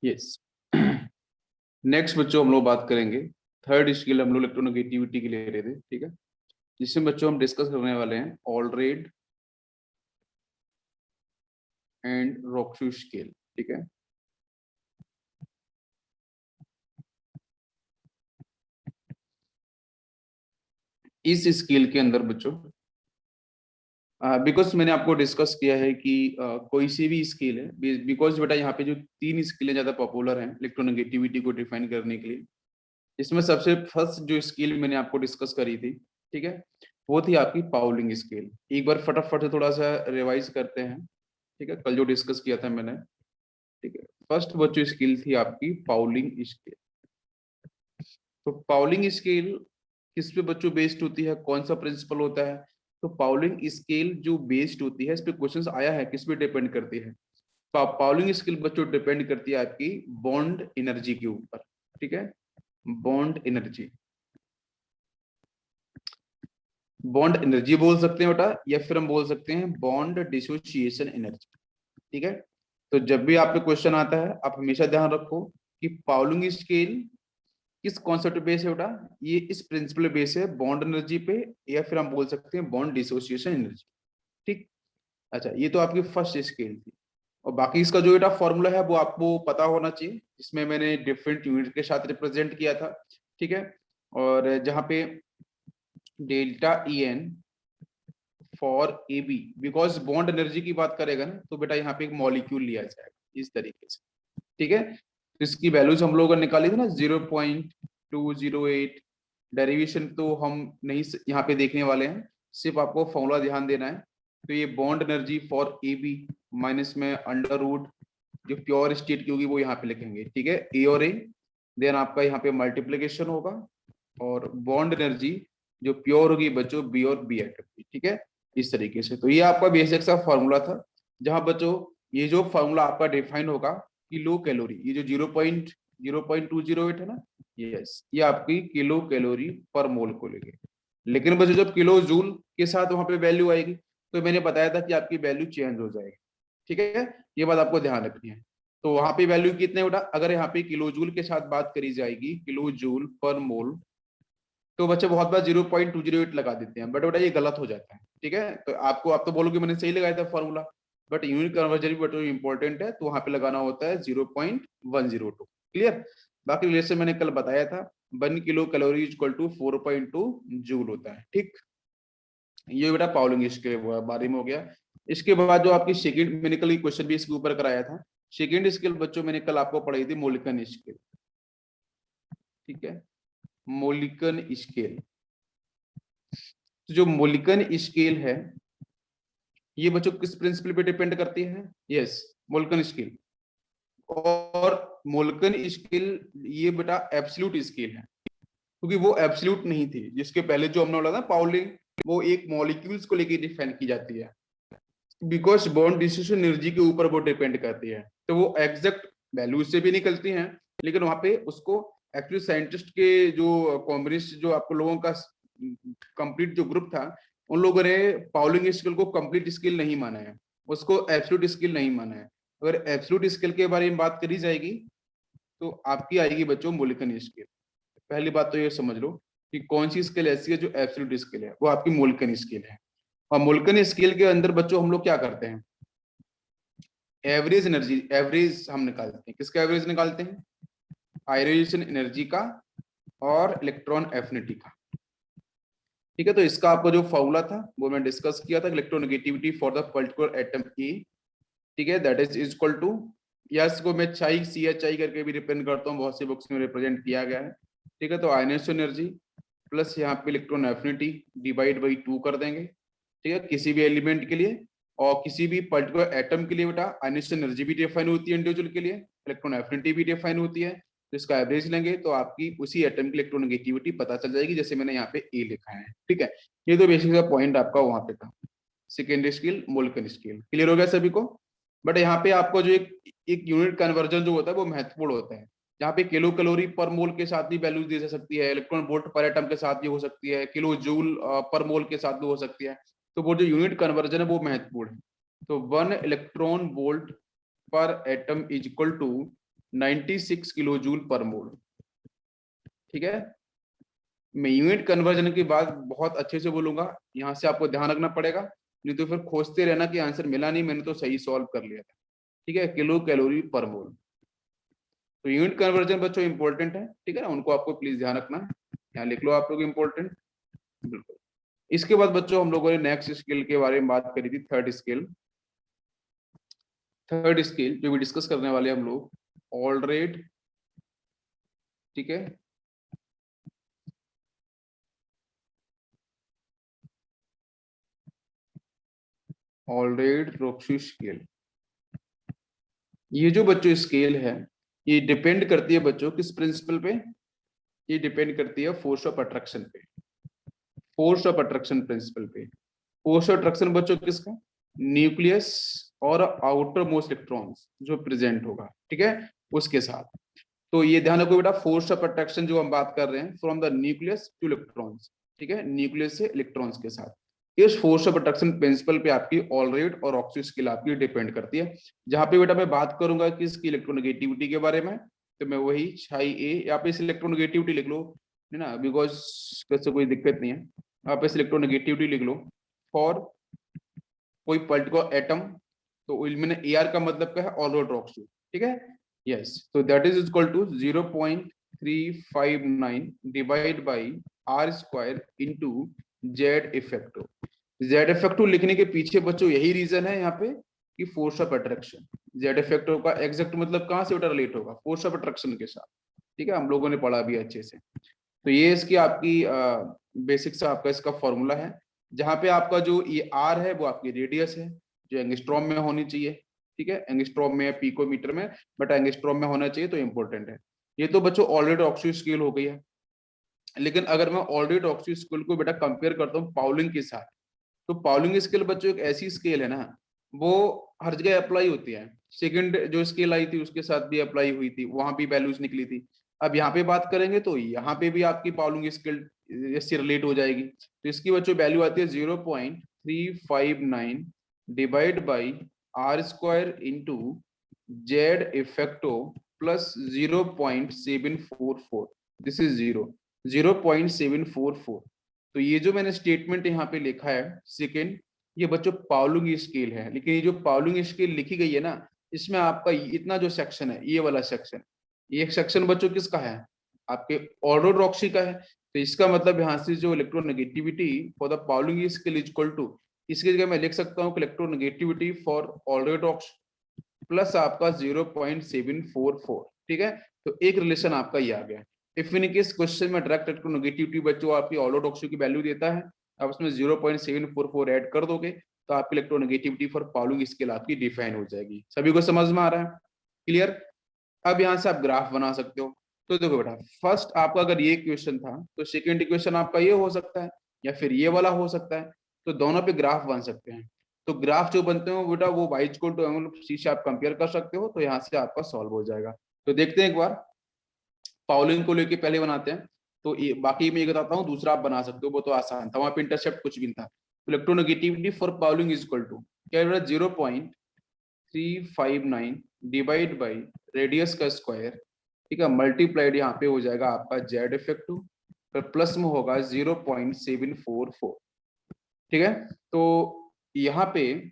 Yes. Next बच्चों हम लोग बात करेंगे, थर्ड स्किल हम लोग इलेक्ट्रोनेगेटिविटी के लिए ले रहे थे, ठीक है, जिसमें बच्चों हम डिस्कस करने वाले हैं ऑलरेड एंड रॉक्सू स्केल, ठीक है। इस स्केल के अंदर बच्चों बिकॉज मैंने आपको डिस्कस किया है कि कोई सी भी स्केल है, बिकॉज बेटा यहाँ पे जो तीन स्केलें ज्यादा पॉपुलर हैं इलेक्ट्रोनेगेटिविटी को डिफाइन करने के लिए। इसमें सबसे फर्स्ट जो स्केल मैंने आपको डिस्कस करी थी, ठीक है, वो थी आपकी पाउलिंग स्केल। एक बार फटाफट से थोड़ा सा रिवाइज करते हैं, ठीक है, कल जो डिस्कस किया था मैंने, ठीक है। फर्स्ट बच्चों स्केल थी आपकी पाउलिंग स्केल। तो पाउलिंग स्केल किस पे बच्चों बेस्ड होती है, कौन सा प्रिंसिपल होता है? तो पाउलिंग स्केल जो बेस्ड होती है, इस पे क्वेश्चंस आया है, किस पे डिपेंड करती है? पाउलिंग स्केल बच्चों डिपेंड करती है आपकी बॉन्ड एनर्जी के ऊपर, ठीक है, बॉन्ड एनर्जी। बॉन्ड एनर्जी बोल सकते हैं बेटा, या फिर हम बोल सकते हैं बॉन्ड डिसोसिएशन एनर्जी, ठीक है। तो जब भी आप पे क्वेश्चन आता है, आप हमेशा ध्यान रखो कि पाउलिंग स्केल किस कॉन्सेप्ट बेस है बेटा, ये इस प्रिंसिपल बेस है बॉन्ड एनर्जी पे, या फिर हम बोल सकते हैं बॉन्ड डिसोसिएशन एनर्जी, ठीक। अच्छा, ये तो आपकी फर्स्ट स्केल थी। और बाकी इसका जो बेटा फॉर्मूला है वो आपको पता होना चाहिए, इसमें मैंने डिफरेंट यूनिट के साथ रिप्रेजेंट किया था, ठीक है। और जहां पे delta E N for A B, because bond energy की बात करेगा ना, तो बेटा यहाँ पे एक मॉलिक्यूल लिया जाएगा इस तरीके से, ठीक है। तो इसकी वैल्यूज हम लोगों ने निकाली थी ना, 0.208। डेरिवेशन तो हम नहीं यहाँ पे देखने वाले हैं, सिर्फ आपको फॉर्मूला ध्यान देना है। तो ये bond energy for A B minus में अंडर रूट जो प्योर स्टेट की होगी वो यहाँ पे लिखेंगे, ठीक है, ए और ए। देन आपका यहाँ पे मल्टीप्लीकेशन होगा, और बॉन्ड एनर्जी जो प्योर होगी बच्चों बी और बी एटम की, ठीक है, इस तरीके से। तो ये आपका बेसिक सा फॉर्मूला था, जहां बच्चों ये जो फॉर्मूला आपका डिफाइन होगा किलो कैलोरी, ये जो 0.0208 है ना, यस, ये आपकी किलो कैलोरी पर मोल को लेंगे। लेकिन बच्चों जब किलो जूल के साथ वहां पे वैल्यू आएगी, तो मैंने बताया था कि आपकी वैल्यू चेंज हो जाएगी, ठीक है, ये बात आपको ध्यान रखनी है। तो वहां पे वैल्यू कितने उठा, अगर यहाँ पे किलो जूल के साथ बात करी जाएगी, किलो जूल पर मोल, तो बच्चे बहुत बार 0.208 लगा देते हैं, बट बेटा ये गलत हो जाता है, ठीक है। तो आपको, आप तो बोलोगे मैंने सही लगाया था फॉर्मूला, बट यूनिट कन्वर्जन भी बट इंपॉर्टेंट है, तो वहां पे लगाना होता है 0.102। क्लियर? बाकी रिलेशन मैंने कल बताया था, 1 kilo calorie equal to 4.2 joule होता है, ठीक। ये बेटा पाउलिंग इसके बारे में हो गया। इसके बाद जो आपकी सेकंड, मैंने कल क्वेश्चन भी इसके ऊपर कराया था, सेकंड स्केल बच्चों मैंने कल आपको पढ़ाई थी मोलिकन स्केल, ठीक है, मोलिकन स्केल। तो जो मोलिकन स्केल है, ये बच्चों किस प्रिंसिपल पे डिपेंड करती है? Yes, Mulliken scale. और मोलिकन स्केल ये बेटा एब्सोल्यूट स्केल है, क्योंकि वो एब्सोल्यूट नहीं थी, जिसके पहले जो हमने बोला था पाउलिंग, वो एक मॉलिक्यूल्स को लेकर डिफाइन की जाती है, बिकॉज बॉन्ड डिस्ट्रीब्यूशन एनर्जी के ऊपर वो डिपेंड करती है। तो वो एग्जैक्ट वैल्यू से भी निकलती हैं, लेकिन वहां पे उसको एक्चुअली साइंटिस्ट के जो कॉम्बिनेशन, जो आपको लोगों का कंप्लीट जो ग्रुप था, उन लोगों ने पाउलिंग स्केल को कंप्लीट स्केल नहीं माना है, उसको एब्सोल्यूट स्केल नहीं माना है। अगर एब्सोल्यूट स्केल के बारे में बात करी जाएगी, तो आपकी आएगी बच्चों मोलिकन स्केल। पहली बात तो ये समझ लो कि कौन सी स्केल ऐसी है जो एब्सोल्यूट स्केल है, वो आपकी मोलिकन स्केल है। और मोलिकन स्केल के अंदर बच्चों हम लोग क्या करते हैं, एवरेज एनर्जी, एवरेज हम निकालते हैं, किसका एवरेज निकालते हैं? आयनाइजेशन एनर्जी का और इलेक्ट्रॉन एफिनिटी का, ठीक है। तो इसका आपको जो फॉर्मूला था वो मैं डिस्कस किया था, electronegativity for the particular atom A, ठीक है, that is equal to, yes को मैं चाई सी एच आई करके भी रिप्रेजेंट करता हूँ, बहुत सी बुक्स में रिप्रेजेंट किया गया है, ठीक है। तो आयनाइजेशन एनर्जी प्लस यहाँ पे इलेक्ट्रॉन एफिनिटी डिवाइड बाई 2 कर देंगे, ठीक है, किसी भी एलिमेंट के लिए। और किसी भी पर्टिकुलर एटम के लिए बेटा आयनाइजेशन एनर्जी भी डिफाइन होती है इंडिविजुअल के लिए, इलेक्ट्रॉन एफिनिटी भी डिफाइन होती है। तो इसका एवरेज लेंगे तो आपकी उसी एटम की इलेक्ट्रोनेगेटिविटी पता चल जाएगी, जैसे मैंने यहाँ पे ए लिखा है, ठीक है। ये तो बेसिक सा पॉइंट आपका वहां पे था, सेकेंडरी स्केल मोलिकन स्केल। क्लियर हो गया सभी को? बट यहाँ पे आपको जो एक यूनिट कन्वर्जन जो होता है वो महत्वपूर्ण होता है, जहाँ पे किलो कैलोरी पर मोल के साथ भी वैल्यू दी जा सकती है, इलेक्ट्रॉन वोल्ट पर एटम के साथ भी हो सकती है, किलो जूल पर मोल के साथ भी हो सकती है। तो वो जो यूनिट कन्वर्जन है वो महत्वपूर्ण है। तो 1 electron volt per atom is equal to 96 kilo joule per mole. ठीक है, मैं यूनिट कन्वर्जन की बात बहुत अच्छे से बोलूंगा, यहाँ से आपको ध्यान रखना पड़ेगा, नहीं तो फिर खोजते रहना कि आंसर मिला नहीं, मैंने तो सही सॉल्व कर लिया था। ठीक है, किलो कैलोरी पर मोल। तो यूनिट कन्वर्जन बच्चों इंपॉर्टेंट है, ठीक है ना, उनको आपको प्लीज ध्यान रखना है, यहाँ लिख लो आप लोग इंपॉर्टेंट। बिल्कुल। इसके बाद बच्चों हम लोगों ने नेक्स्ट स्किल के बारे में बात करी थी, थर्ड स्किल। थर्ड स्किल जो भी डिस्कस करने वाले हम लोग, ऑल रेट। ठीक है, ऑल रेट रोक्सी स्केल। ये जो बच्चों स्केल है, ये डिपेंड करती है बच्चों किस प्रिंसिपल पे, ये डिपेंड करती है फोर्स ऑफ अट्रैक्शन पे, फोर्स ऑफ अट्रैक्शन प्रिंसिपल पे। फोर्स ऑफ अट्रैक्शन बच्चों किसका, न्यूक्लियस और आउटर मोस्ट इलेक्ट्रॉन्स जो प्रेजेंट होगा, ठीक है, उसके साथ। तो ये ध्यान रखो बेटा, फोर्स ऑफ अट्रैक्शन जो हम बात कर रहे हैं from the nucleus two electrons, ठीक है, न्यूक्लियस से इलेक्ट्रॉन्स के साथ। इस फोर्स ऑफ अट्रैक्शन प्रिंसिपल पे आपकी ऑल रेट और ऑक्सी स्केल आपकी डिपेंड करती है। जहां पे बेटा मैं बात करूंगा कि इसकी इलेक्ट्रोनेगेटिविटी के बारे में, तो मैं वही छाई ए, यहाँ पे इस इलेक्ट्रोनेगेटिविटी लिख लो, है ना, बिकॉज कैसे कोई दिक्कत नहीं है, आप इस इलेक्ट्रोनेगेटिविटी लिख लो फॉर कोई पर्टिकुलर एटम। तो मैंने ए आर का मतलब क्या है, ऑल रेट ऑक्सी, ठीक है, यस। तो that is equal to 0.359 divide by are square into Z effective. Z effective लिखने के पीछे बच्चों यही रीजन है यहाँ पे कि force of attraction. Z effective का एग्जैक्ट मतलब कहाँ से बेटा रिलेट होगा, फोर्स ऑफ अट्रैक्शन के साथ, ठीक है, हम लोगों ने पढ़ा भी अच्छे से। तो ये इसकी आपकी बेसिक से आपका इसका फॉर्मूला है, जहाँ पे आपका जो ये आर है वो आपकी रेडियस है, जो एंगस्ट्रॉम में होनी चाहिए, ठीक है, एंगस्ट्रॉम में, पिकोमीटर में, बट एंगस्ट्रॉम में होना चाहिए, तो इंपॉर्टेंट है। ये तो बच्चों ऑलरेडी ऑक्सी स्केल हो गई है, लेकिन अगर मैं ऑलरेडी ऑक्सी स्केल को बेटा कंपेयर करता हूँ पाउलिंग के साथ, तो पाउलिंग स्केल बच्चों एक ऐसी स्केल है ना, वो हर जगह अप्लाई होती है। सेकंड जो स्केल आई थी उसके साथ भी अप्लाई हुई थी, वहां भी वैल्यूज निकली थी। अब यहाँ पे बात करेंगे तो यहाँ पे भी आपकी पाउलिंग स्केल इससे रिलेट हो जाएगी। तो इसकी बच्चों वैल्यू आती है 0.359 divide by are square into z effective plus 0.744, this is 0.744। तो ये जो मैंने स्टेटमेंट यहाँ पे लिखा है सेकेंड, ये बच्चों पाउलिंग स्केल है, लेकिन ये जो पाउलिंग स्केल लिखी गई है ना, इसमें आपका इतना जो सेक्शन है, ये वाला सेक्शन, ये एक सेक्शन बच्चों किसका है, आपके ऑर्डोडॉक्सी का है। तो इसका मतलब यहाँ से जो electronegativity for the Pauling scale is equal to, इसकी जगह मैं लिख सकता हूँ इलेक्ट्रोनेगेटिविटी फॉर ऑर्डोडॉक्स प्लस आपका 0.744, ठीक है। तो एक रिलेशन आपका ये आ गया। इफ इन केस क्वेश्चन में डायरेक्ट इलेक्ट्रोनेगेटिविटी बच्चों आपकी ऑलोडॉक्सी की वैल्यू देता है, आप उसमें 0.744 ऐड कर दोगे, तो आपकी इलेक्ट्रोनेगेटिविटी फॉर पाउलिंग स्केल आपकी डिफाइन हो जाएगी। सभी को समझ में आ रहा है, क्लियर। अब यहाँ से आप ग्राफ बना सकते हो। तो देखो बेटा, फर्स्ट आपका अगर ये क्वेश्चन था, तो सेकेंड इक्वेशन आपका ये हो सकता है, या फिर ये वाला हो सकता है, तो दोनों पे ग्राफ बन सकते हैं। तो ग्राफ जो बनते हो बेटा, वो y equal to angle C से आप कंपेयर कर सकते हो, तो यहाँ से आपका सॉल्व हो जाएगा। तो देखते हैं एक बार, पाउलिंग को लेके पहले बनाते हैं, तो ये बाकी मैं ये बताता हूँ, दूसरा आप बना सकते हो, वो तो आसान था, वहां पे इंटरसेप्ट कुछ भी नहीं था। Electronegativity for Pauling is equal to क्या बेटा, 0.359 डिवाइड बाई रेडियस का स्क्वायर, ठीक है, मल्टीप्लाइड यहाँ पे हो जाएगा आपका जेड इफेक्टिव, फिर प्लस में होगा 0.744, ठीक है। तो यहाँ पे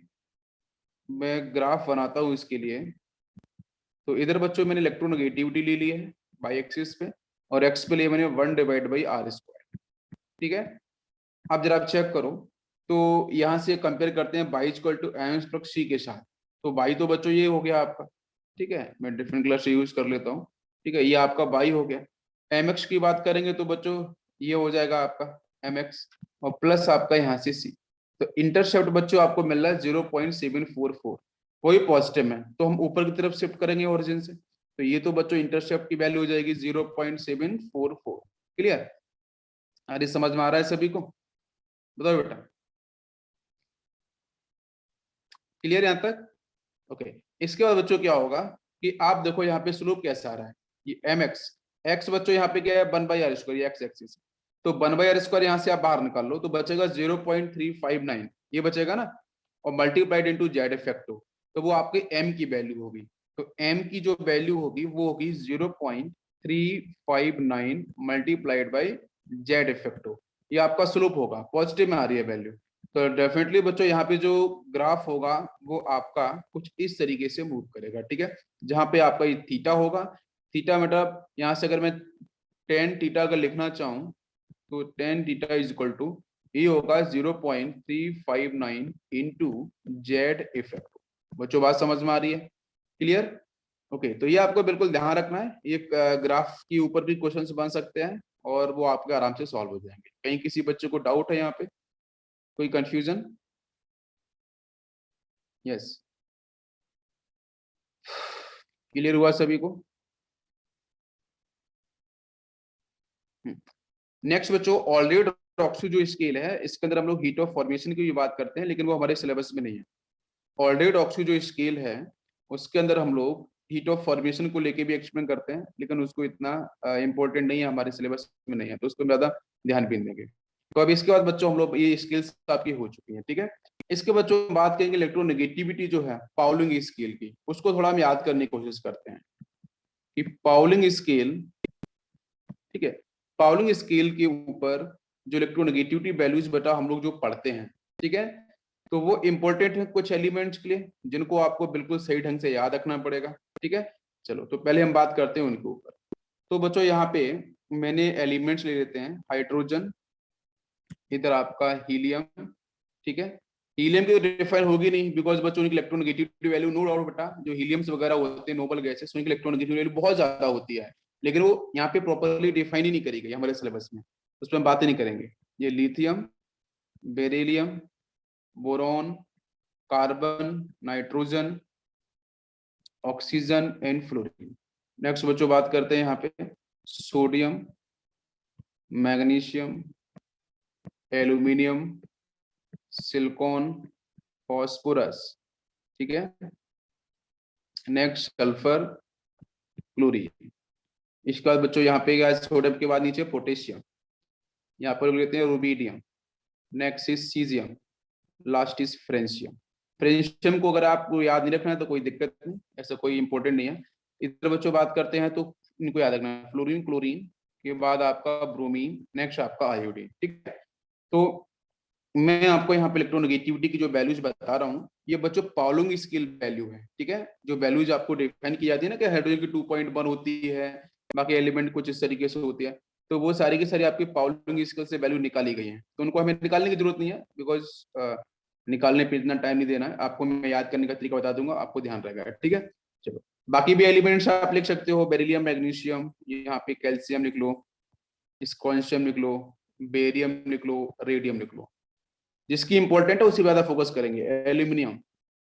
मैं ग्राफ बनाता हूँ इसके लिए। तो इधर बच्चों मैंने इलेक्ट्रोनेगेटिविटी ले ली है बाई एक्सिस पे, और एक्स पे लिए मैंने 1 डिवाइड बाई आर स्क्वायर, ठीक है। अब जरा आप चेक करो, तो यहाँ से कंपेयर करते हैं y equal to m plus c के साथ। तो बाई तो बच्चों ये हो गया आपका, ठीक है, मैं डिफरेंट कलर से यूज कर लेता हूँ, ठीक है, ये आपका बाई हो गया। एम एक्स की बात करेंगे तो बच्चों ये हो जाएगा आपका एम एक्स, और प्लस आपका यहाँ से सी। तो इंटरसेप्ट बच्चों आपको मिल रहा है 0.744, कोई पॉजिटिव में, तो हम ऊपर की तरफ शिफ्ट करेंगे ओरिजिन से, तो ये तो बच्चों इंटरसेप्ट की वैल्यू हो जाएगी 0.744। क्लियर, अरे समझ में आ रहा है सभी को, बताओ बेटा, क्लियर यहाँ तक, ओके। इसके बाद बच्चों क्या होगा कि आप देखो यहाँ पे स्लोप कैसा आ रहा है, ये एम एक्स, एक्स बच्चों यहाँ पे क्या है 1/r², एक्स एक्सिस, तो 1/r² यहाँ से आप बाहर निकाल लो, तो बचेगा 0.359, ये बचेगा ना, और मल्टीप्लाइड इनटू जेड इफेक्टिव, तो वो आपके एम की वैल्यू होगी। तो m की जो वैल्यू होगी वो होगी 0.359 मल्टीप्लाइड बाई जेड इफेक्टिव। ये आपका स्लोप होगा, पॉजिटिव में आ रही है वैल्यू। तो डेफिनेटली बच्चों यहाँ पे जो ग्राफ होगा वो आपका कुछ इस तरीके से मूव करेगा, ठीक है। जहाँ पे आपका ये थीटा होगा, थीटा मतलब यहाँ से अगर मैं टेन थीटा अगर लिखना चाहूँ तो tan theta is equal to ये होगा 0.359 इंटू जेड इफेक्ट। बच्चों बात समझ में आ रही है? क्लियर? ओके, तो ये आपको बिल्कुल ध्यान रखना है। ये ग्राफ के ऊपर भी क्वेश्चंस बन सकते हैं और वो आपके आराम से सॉल्व हो जाएंगे। कहीं किसी बच्चे को डाउट है यहाँ पे, कोई कंफ्यूजन? यस, क्लियर हुआ सभी को? नेक्स्ट बच्चों, ऑलरेडी रॉक्सू जो स्केल है इसके अंदर हम लोग हीट ऑफ फॉर्मेशन की भी बात करते हैं, लेकिन वो हमारे सिलेबस में नहीं है। ऑलरेडी रॉक्सू जो स्केल है उसके अंदर हम लोग हीट ऑफ फॉर्मेशन को लेके भी एक्सप्लेन करते हैं, लेकिन उसको इतना इंपॉर्टेंट नहीं है, हमारे सिलेबस में नहीं है, तो उसको ज्यादा ध्यान भी नहीं देंगे। तो अब इसके बाद बच्चों हम लोग ये स्किल्स आपकी हो चुकी हैं, ठीक है। इसके बच्चों बात करेंगे इलेक्ट्रोनेगेटिविटी जो है पाउलिंग स्केल की, उसको थोड़ा हम याद करने की कोशिश करते हैं कि पाउलिंग स्केल, ठीक है, पाउलिंग स्केल के ऊपर जो इलेक्ट्रोनेगेटिविटी वैल्यूज बेटा हम लोग जो पढ़ते हैं, ठीक है, तो वो इंपॉर्टेंट है कुछ एलिमेंट्स के लिए जिनको आपको बिल्कुल सही ढंग से याद रखना पड़ेगा, ठीक है। चलो तो पहले हम बात करते हैं उनके ऊपर। तो बच्चों यहाँ पे मैंने एलिमेंट्स ले लेते हैं, हाइड्रोजन, इधर आपका हीलियम, ठीक है। हीलियम की डिफाइन होगी नहीं बिकॉज बच्चों की इलेक्ट्रोनेगेटिविटी वैल्यू, नो डाउट बेटा, जो हीलियम्स वगैरह होते हैं नोबल गैसेस उनकी इलेक्ट्रोनेगेटिविटी वैल्यू बहुत ज्यादा होती है, लेकिन वो यहाँ पे प्रॉपर्ली डिफाइन ही नहीं करी गई हमारे सिलेबस में, उस पर हम बात ही नहीं करेंगे। ये lithium, beryllium, boron, carbon, nitrogen, oxygen and fluorine. Next बच्चों बात करते हैं यहाँ पे sodium, magnesium, aluminium, silicon, phosphorus, ठीक है। Next sulphur, chlorine. इसके बाद बच्चों यहाँ पे गया सोडियम के बाद नीचे पोटेशियम, यहाँ पर लेते हैं rubidium, next is caesium, last is francium. Francium को अगर आपको याद नहीं रखना है तो कोई दिक्कत नहीं, ऐसा कोई इंपॉर्टेंट नहीं है। इधर बच्चों बात करते हैं तो इनको याद रखना है, फ्लोरीन, क्लोरीन के बाद आपका ब्रोमीन, नेक्स्ट आपका आयोडीन, ठीक है। तो मैं आपको यहाँ पे इलेक्ट्रोनेगेटिविटी की जो वैल्यूज बता रहा हूँ ये बच्चों पाउलिंग स्केल वैल्यू है, ठीक है। जो वैल्यूज आपको डिफाइन की जाती है ना कि हाइड्रोजन की 2.1 होती है, बाकी एलिमेंट कुछ इस तरीके से होती है, तो वो सारी की सारी आपकी पाउलिंग स्केल से वैल्यू निकाली गई है, तो उनको हमें निकालने की जरूरत नहीं है बिकॉज निकालने पे इतना टाइम नहीं देना है आपको, मैं याद करने का तरीका बता दूंगा, आपको ध्यान रहेगा, ठीक है। चलो बाकी भी एलिमेंट्स आप लिख सकते हो, बेरिलियम, मैग्नीशियम, यहाँ पे कैल्शियम लिख लो, स्कॉन्शियम लिख लो, बेरियम लिख लो, रेडियम लिख लो, जिसकी इंपॉर्टेंट है उसी पे ज्यादा फोकस करेंगे। एल्यूमिनियम,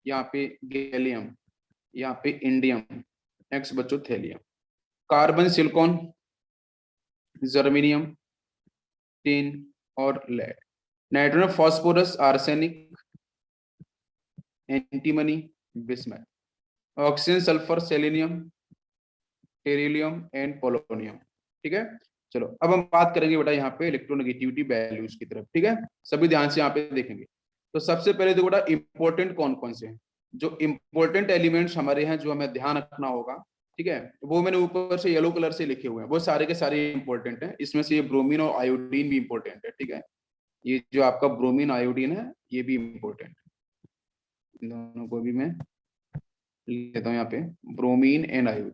यहाँ पे गैलियम, यहाँ पे इंडियम, नेक्स्ट बच्चों thallium, carbon, silicon, germanium, tin और lead, nitrogen, phosphorus, arsenic, antimony, bismuth, oxygen, sulphur, selenium, tellurium and polonium, ठीक है। चलो अब हम बात करेंगे बेटा यहाँ पे इलेक्ट्रोनेगेटिविटी वैल्यूज की तरफ, ठीक है। सभी ध्यान से यहाँ पे देखेंगे। तो सबसे पहले देखो बेटा इंपॉर्टेंट कौन कौन से हैं, जो इंपॉर्टेंट एलिमेंट्स हमारे हैं जो हमें ध्यान रखना होगा, ठीक है, वो मैंने ऊपर से येलो कलर से लिखे हुए हैं, वो सारे के सारे इंपॉर्टेंट हैं। इसमें से ये ब्रोमीन और आयोडीन भी इंपॉर्टेंट है, ठीक है। ये जो आपका ब्रोमीन आयोडीन है ये भी इंपॉर्टेंट है, इन दोनों को भी मैं लेता हूँ यहाँ पे, ब्रोमीन एंड आयोडीन।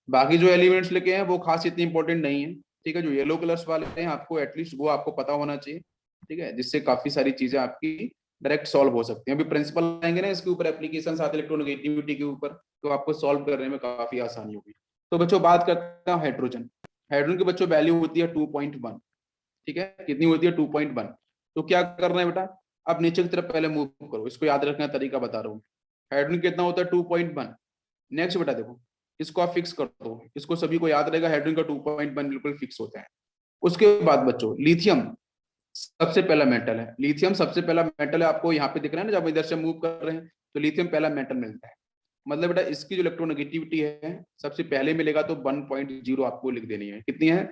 बाकी जो एलिमेंट्स लिखे हैं वो खास इतनी इंपॉर्टेंट नहीं है, ठीक है। जो येलो कलर्स वाले हैं आपको एटलीस्ट वो आपको पता होना चाहिए, ठीक है, जिससे काफी सारी चीजें आपकी डायरेक्ट सॉल्व हो सकती हैं। अभी प्रिंसिपल आएंगे ना इसके ऊपर, एप्लीकेशन आते इलेक्ट्रोनेगेटिविटी के ऊपर, तो आपको सॉल्व करने में काफी आसानी होगी। तो बच्चों बात करते हैं हाइड्रोजन। हाइड्रोजन की बच्चों वैल्यू होती है 2.1, ठीक है, कितनी होती है 2.1। तो क्या करना है बेटा, अब नीचे की तरफ पहले मूव करो, इसको याद रखने का तरीका बता रहा हूँ। हाइड्रोजन कितना होता है 2.1। नेक्स्ट बेटा देखो, इसको आप फिक्स कर दो, इसको सभी को याद रहेगा, हाइड्रोजन का 2.1 बिल्कुल फिक्स होता है। उसके बाद बच्चों लिथियम सबसे पहला मेटल है, लिथियम सबसे पहला मेटल है, आपको यहाँ पे दिख रहा है ना जब इधर से मूव कर रहे हैं, तो लिथियम पहला मेटल मिलता है। मतलब बेटा इसकी जो इलेक्ट्रोनेगेटिविटी है सबसे पहले मिलेगा तो 1.0 आपको लिख देनी है, कितनी है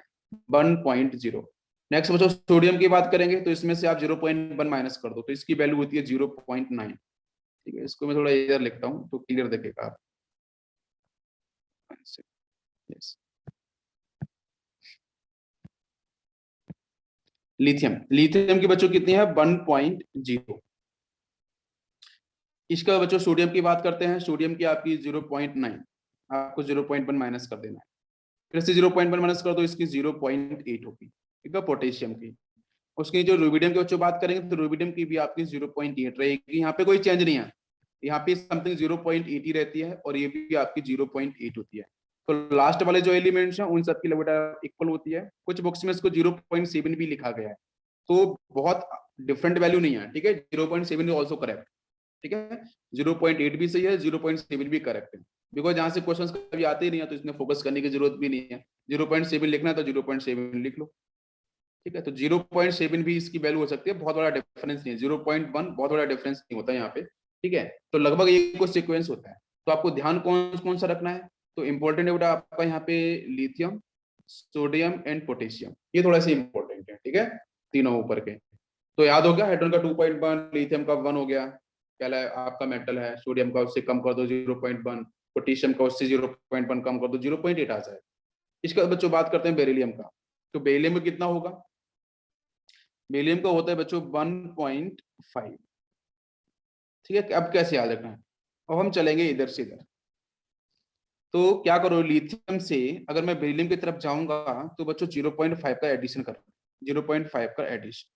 1.0। नेक्स्ट बच्चों सोडियम की बात करेंगे तो इसमें से आप 0.1 माइनस कर दो तो इसकी वैल्यू होती है 0.9, ठीक है। इसको मैं थोड़ा इधर लिखता हूँ तो क्लियर दिखेगा आप, yes. लिथियम की बच्चों कितनी है 1.0। इसका बच्चों सोडियम की बात करते हैं, सोडियम की आपकी 0.9, आपको 0.1 माइनस कर देना है, फिर से 0.1 माइनस कर दो, इसकी 0.8 होगी, ठीक है। पोटेशियम की, उसकी जो रुबिडियम की बच्चों बात करेंगे तो रुबिडियम की भी आपकी 0.8 रहेगी, यहाँ पे कोई चेंज नहीं है, यहाँ पे समथिंग 0.8 ही रहती है और ये भी आपकी 0.8 होती है। तो लास्ट वाले जो एलिमेंट्स हैं उन सबकी लगभग इक्वल होती है, कुछ बुक्स में इसको 0.7 भी लिखा गया है, तो बहुत डिफरेंट वैल्यू नहीं है, ठीक है। 0.7 इज ऑल्सो करेक्ट, ठीक है। 0.8 भी सही है, 0.7 भी करेक्ट है, बिकॉज यहाँ से क्वेश्चंस कभी आते ही नहीं है तो इसमें फोकस करने की जरूरत भी नहीं है। 0.7 लिखना है तो 0.7 लिख लो, ठीक है। तो 0.7 भी इसकी वैल्यू हो सकती है, बहुत बड़ा डिफरेंस नहीं है। 0.1 बहुत बड़ा डिफरेंस नहीं होता है यहाँ पे, ठीक है। तो लगभग एक को सीक्वेंस होता है, तो आपको ध्यान कौन कौन सा रखना है, तो इंपॉर्टेंट है बेटा आपका यहाँ पे लिथियम, सोडियम एंड पोटेशियम, ये थोड़ा सा इंपॉर्टेंट है, ठीक है, तीनों ऊपर के। तो याद हो गया, हाइड्रोजन का 2.1, लिथियम का 1 हो गया, क्या आपका मेटल है, सोडियम का उससे कम कर दो 0.1, पोटेशियम का उससे 0.1 कम कर दो 0.8 आ जाए। इसका बच्चों बात करते हैं बेरिलियम का, तो बेरिलियम में कितना होगा, बेरिलियम का होता है बच्चों 1.5, ठीक है। अब कैसे याद रखना है, अब हम चलेंगे इधर से इधर, तो क्या करो, लिथियम से अगर मैं बेरिलियम की तरफ जाऊंगा तो बच्चों 0.5 का एडिशन कर, 0.5 का एडिशन,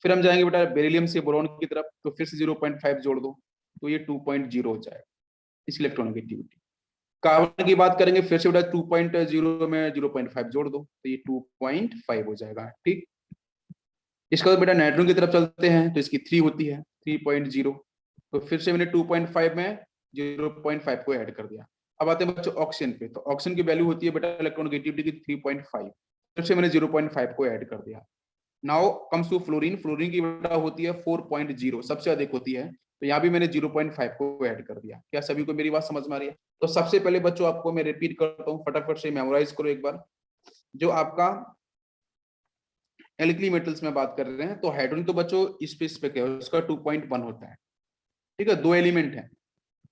फिर हम जाएंगे बेटा बेरिलियम से बोरॉन की तरफ, तो फिर से 0.5 जोड़ दो, तो ये 2.0 हो जाएगा इस इलेक्ट्रॉनिगेटिविटी। कार्बन की बात करेंगे फिर से बेटा 2.0 में 0.5 जोड़ दो, तो ये 2.5 हो जाएगा, ठीक। इसका बेटा नाइट्रोजन की तरफ चलते हैं तो इसकी 3 होती है 3.0, तो फिर से मैंने 2.5 में 0.5 को ऐड कर दिया। अब आते हैं बच्चों ऑक्सीजन पे, तो ऑक्सीजन की वैल्यू होती है बेटा इलेक्ट्रॉनिगेटिविटी की 3.5, फिर से मैंने 0.5 को ऐड कर दिया। Now comes to fluorine, fluorine की बेटा होती है 4.0, सबसे अधिक होती है, तो यहाँ भी मैंने 0.5 को ऐड कर दिया। क्या सभी को मेरी बात समझ में आ रही है? तो सबसे पहले बच्चों आपको मैं रिपीट करता हूँ, फटाफट से मेमोराइज करो एक बार। जो आपका एल्कली मेटल्स में बात कर रहे हैं, तो हाइड्रोजन तो बच्चों स्पेस पे क्या है, उसका 2.1 होता है, ठीक है। दो एलिमेंट है